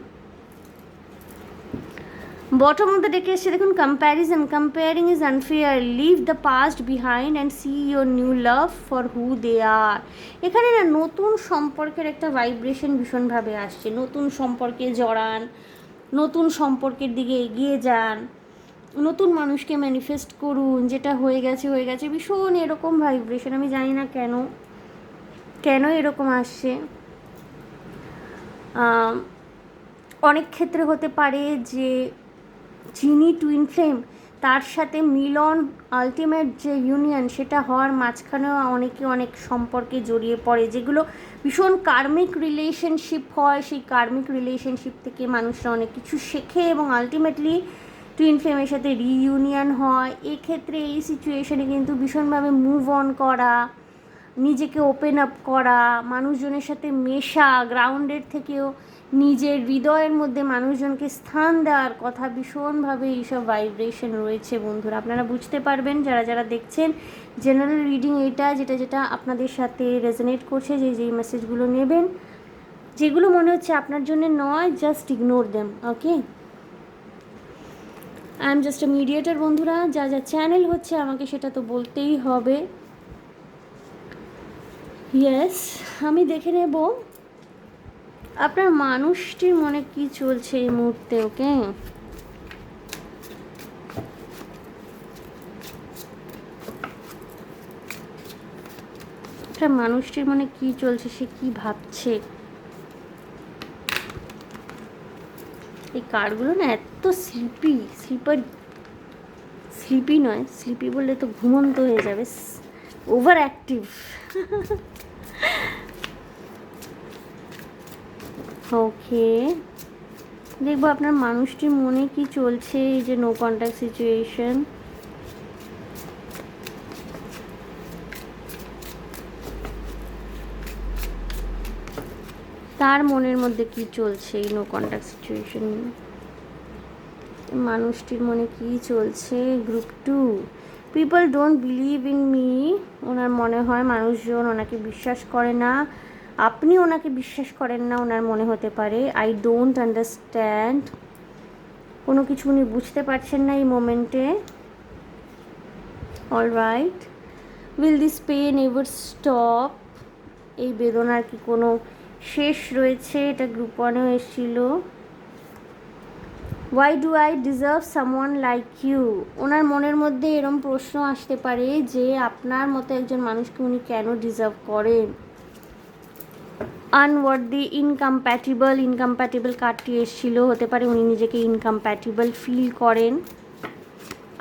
Bottom of the ডেকে এসছে দেখুন, comparison, comparing is unfair, leave the past behind and see your new love for who they are. এখানে না নতুন সম্পর্কের একটা ভাইব্রেশন ভীষণভাবে আসছে। নতুন সম্পর্কে জড়ান, নতুন সম্পর্কের দিকে এগিয়ে যান, নতুন মানুষকে ম্যানিফেস্ট করুন। যেটা হয়ে গেছে হয়ে গেছে, ভীষণ এরকম ভাইব্রেশন। আমি জানি না কেন এরকম আসছে। অনেক ক্ষেত্রে হতে পারে যে যিনি টুইন ফ্লেম, তার সাথে মিলন, আলটিমেট যে ইউনিয়ন, সেটা হওয়ার মাঝখানেও অনেকে অনেক সম্পর্কে জড়িয়ে পড়ে, যেগুলো ভীষণ কার্মিক রিলেশনশিপ হয়। সেই কার্মিক রিলেশনশিপ থেকে মানুষরা অনেক কিছু শেখে এবং আলটিমেটলি টুইন ফ্লেমের সাথে রিইউনিয়ন হয়। এক্ষেত্রে এই সিচুয়েশনে কিন্তু ভীষণভাবে মুভ অন করা, নিজেকে ওপেন আপ করা, মানুষজনের সাথে মেশা, গ্রাউন্ডের থেকেও নিজের হৃদয়ের মধ্যে মানুষজনকে স্থান দেওয়ার কথা, ভীষণভাবে এইসব ভাইব্রেশন রয়েছে বন্ধুরা। আপনারা বুঝতে পারবেন যারা যারা দেখছেন। জেনারেল রিডিং এইটা, যেটা যেটা আপনাদের সাথে রেজোনেট করছে, যেই মেসেজগুলো নেবেন, যেগুলো মনে হচ্ছে আপনার জন্য নয়, just ignore them, okay. I am just a mediator বন্ধুরা। যা যা চ্যানেল হচ্ছে আমাকে সেটা তো বলতেই হবে। ইয়েস, আমি দেখে নেব আপনার মানুষটির মনে কি চলছে এই মুহূর্তে, ওকে। আপনার মানুষটির মনে কি চলছে, সে কি ভাবছে। এই কার্ডগুলো না এত স্লিপি নয়, স্লিপি বললে তো ঘুমন্ত হয়ে যাবে, ওভার অ্যাক্টিভ। ওকে, দেখবো আপনার মানুষটির মনে কি চলছে এই যে নো কন্ট্যাক্ট সিচুয়েশন। তার মনের মধ্যে কি চলছে এই নো কন্ট্যাক্ট সিচুয়েশন, মানুষটির মনে কি চলছে। Group 2, people don't believe in me. ওনার মনে হয় মানুষজন ওনাকে বিশ্বাস করে না, আপনি ওনাকে বিশ্বাস করেন না, ওনার মনে হতে পারে। আই ডোন্ট আন্ডারস্ট্যান্ড, কোনো কিছু উনি বুঝতে পারছেন না এই মোমেন্টে। Alright, will this pain ever stop, এই বেদনার কি কোনো শেষ রয়েছে? এটা গ্রুপ 1এও এসেছিল। Why do I deserve someone like you, ওনার মনের মধ্যে এরম প্রশ্ন আসতে পারে যে আপনার মতো একজন মানুষকে উনি কেন ডিজার্ভ করেন। আনওয়ার্দি, ইনকম্প্যাটিবল কার্ডটি এসেছিল। হতে পারে উনি নিজেকে ইনকম্প্যাটিবল ফিল করেন,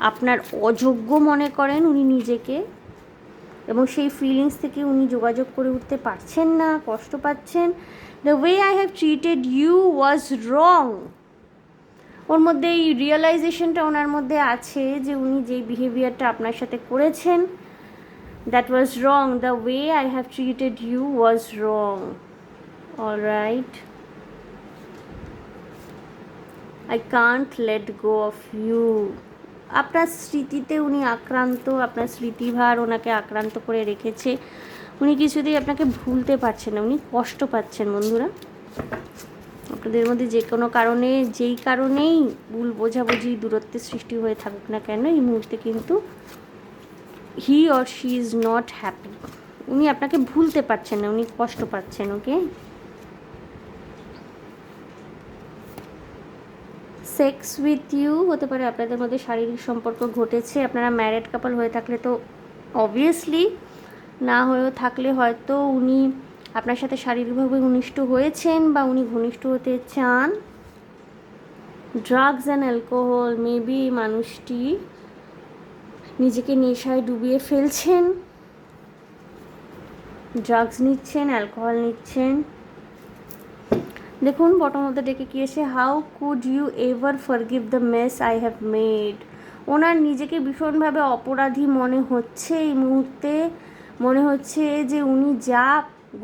আপনার অযোগ্য মনে করেন উনি নিজেকে, এবং সেই ফিলিংস থেকে উনি যোগাযোগ করে উঠতে পারছেন না, কষ্ট পাচ্ছেন। The way I have treated you was wrong, ওর মধ্যে এই রিয়েলাইজেশনটা ওনার মধ্যে আছে যে উনি যেই বিহেভিয়ারটা আপনার সাথে করেছেন, that was wrong. The way I have treated you was wrong. Alright, I can't let go of you, আপনার স্মৃতিতে উনি আক্রান্ত, আপনার স্মৃতিভার ওনাকে আক্রান্ত করে রেখেছে। উনি কিছুতেই আপনাকে ভুলতে পারছেন না, উনি কষ্ট পাচ্ছেন বন্ধুরা। আপনাদের মধ্যে যে কোনো কারণে, যেই কারণেই ভুল বোঝাবুঝি, দূরত্বের সৃষ্টি হয়ে থাকুক না কেন, এই মুহূর্তে কিন্তু he or she is not happy, উনি আপনাকে ভুলতে পারছেন না, উনি কষ্ট পাচ্ছেন, ওকে। সেক্স উইথ ইউ, হতে পারে আপনাদের মধ্যে শারীরিক সম্পর্ক ঘটেছে। আপনারা ম্যারেড কাপল হয়ে থাকলে তো অবভিয়াসলি, না হয়েও থাকলে হয়তো উনি আপনার সাথে শারীরিকভাবে ঘনিষ্ঠ হয়েছেন বা উনি ঘনিষ্ঠ হতে চান। ড্রাগস অ্যান্ড অ্যালকোহল, মেবি মানুষটি নিজেকে নেশায় ডুবিয়ে ফেলছেন, ড্রাগস নিচ্ছেন, অ্যালকোহল নিচ্ছেন। দেখুন বটম অফ দ্য ডেকে কি এসে, how could you ever forgive the mess I have made, ওনার নিজেকে ভীষণভাবে অপরাধী মনে হচ্ছে এই মুহূর্তে। মনে হচ্ছে যে উনি যা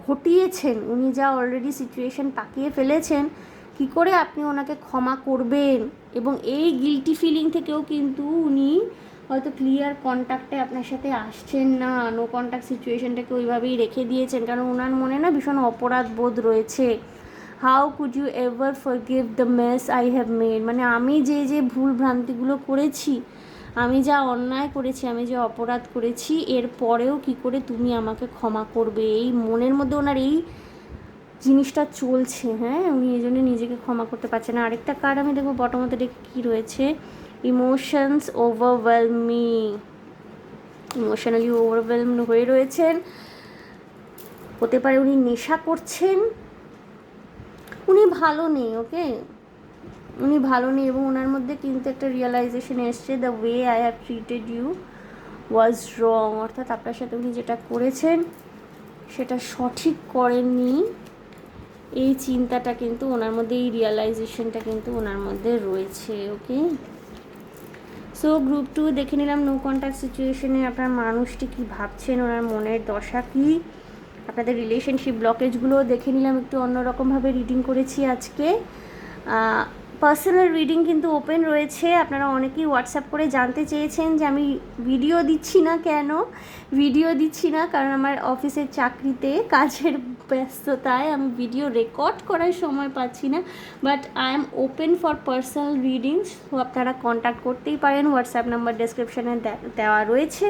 ঘটিয়েছেন, উনি যা অলরেডি সিচুয়েশন পাকিয়ে ফেলেছেন, কি করে আপনি ওনাকে ক্ষমা করবেন। এবং এই গিল্টি ফিলিং থেকেও কিন্তু উনি হয়তো ক্লিয়ার কন্ট্যাক্টে আপনার সাথে আসছেন না, নো কন্ট্যাক্ট সিচুয়েশনটাকে ওইভাবেই রেখে দিয়েছেন, কারণ ওনার মনে না ভীষণ অপরাধ বোধ রয়েছে। How could you ever forgive the mess I have made, মানে আমি যে ভুল ভ্রান্তিগুলো করেছি, আমি যা অন্যায় করেছি, আমি যে অপরাধ করেছি, এর পরেও কি করে তুমি আমাকে ক্ষমা করবে, এই মনের মধ্যে ওনার এই জিনিসটা চলছে। হ্যাঁ, উনি এই জন্য নিজেকে ক্ষমা করতে পারছেন না। আরেকটা কার্ড আমি দেখবো বটম অফ দ্য ডেক কী রয়েছে, ইমোশনস ওভারওয়েলমিং, ইমোশনালি ওভারওয়েলমড হয়ে রয়েছেন। হতে পারে উনি নেশা করছেন, উনি ভালো নেই, ওকে। উনি ভালো নেই এবং ওনার মধ্যে কিন্তু একটা রিয়েলাইজেশন এসছে, the way I have treated you was wrong, অর্থাৎ আপনার সাথে উনি যেটা করেছেন সেটা সঠিক করেননি। এই চিন্তাটা কিন্তু ওনার মধ্যে, এই রিয়েলাইজেশনটা কিন্তু ওনার মধ্যে রয়েছে। ওকে, সো গ্রুপ 2 দেখে নিলাম নো কন্ট্যাক্ট সিচুয়েশনে আপনার মানুষটি কী ভাবছেন, ওনার মনের দশা কী, আপনাদের রিলেশনশিপ ব্লকেজগুলো দেখে নিলাম, একটু অন্যরকমভাবে রিডিং করেছি আজকে। পার্সোনাল রিডিং কিন্তু ওপেন রয়েছে। আপনারা অনেকেই হোয়াটসঅ্যাপ করে জানতে চেয়েছেন যে আমি ভিডিও দিচ্ছি না কেন। ভিডিও দিচ্ছি না কারণ আমার অফিসের চাকরিতে কাজের ব্যস্ততায় আমি ভিডিও রেকর্ড করার সময় পাচ্ছি না, but I am open for personal readings. তো আপনারা কন্ট্যাক্ট করতেই পারেন, হোয়াটসঅ্যাপ নাম্বার ডেসক্রিপশানে দেওয়া রয়েছে।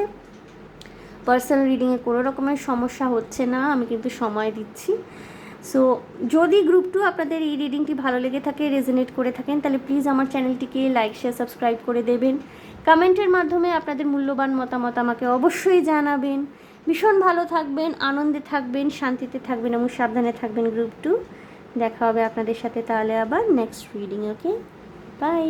পার্সোনাল রিডিংয়ে কোনো রকমের সমস্যা হচ্ছে না, আমি কিন্তু সময় দিচ্ছি। সো যদি গ্রুপ 2 আপনাদের এই রিডিংটি ভালো লেগে থাকে, রেজোনেট করে থাকেন, তাহলে প্লিজ আমার চ্যানেলটিকে লাইক শেয়ার সাবস্ক্রাইব করে দেবেন। কমেন্টের মাধ্যমে আপনাদের মূল্যবান মতামত আমাকে অবশ্যই জানাবেন। ভীষণ ভালো থাকবেন, আনন্দে থাকবেন, শান্তিতে থাকবেন এবং সাবধানে থাকবেন গ্রুপ 2। দেখা হবে আপনাদের সাথে তাহলে আবার নেক্সট রিডিং। Okay, by.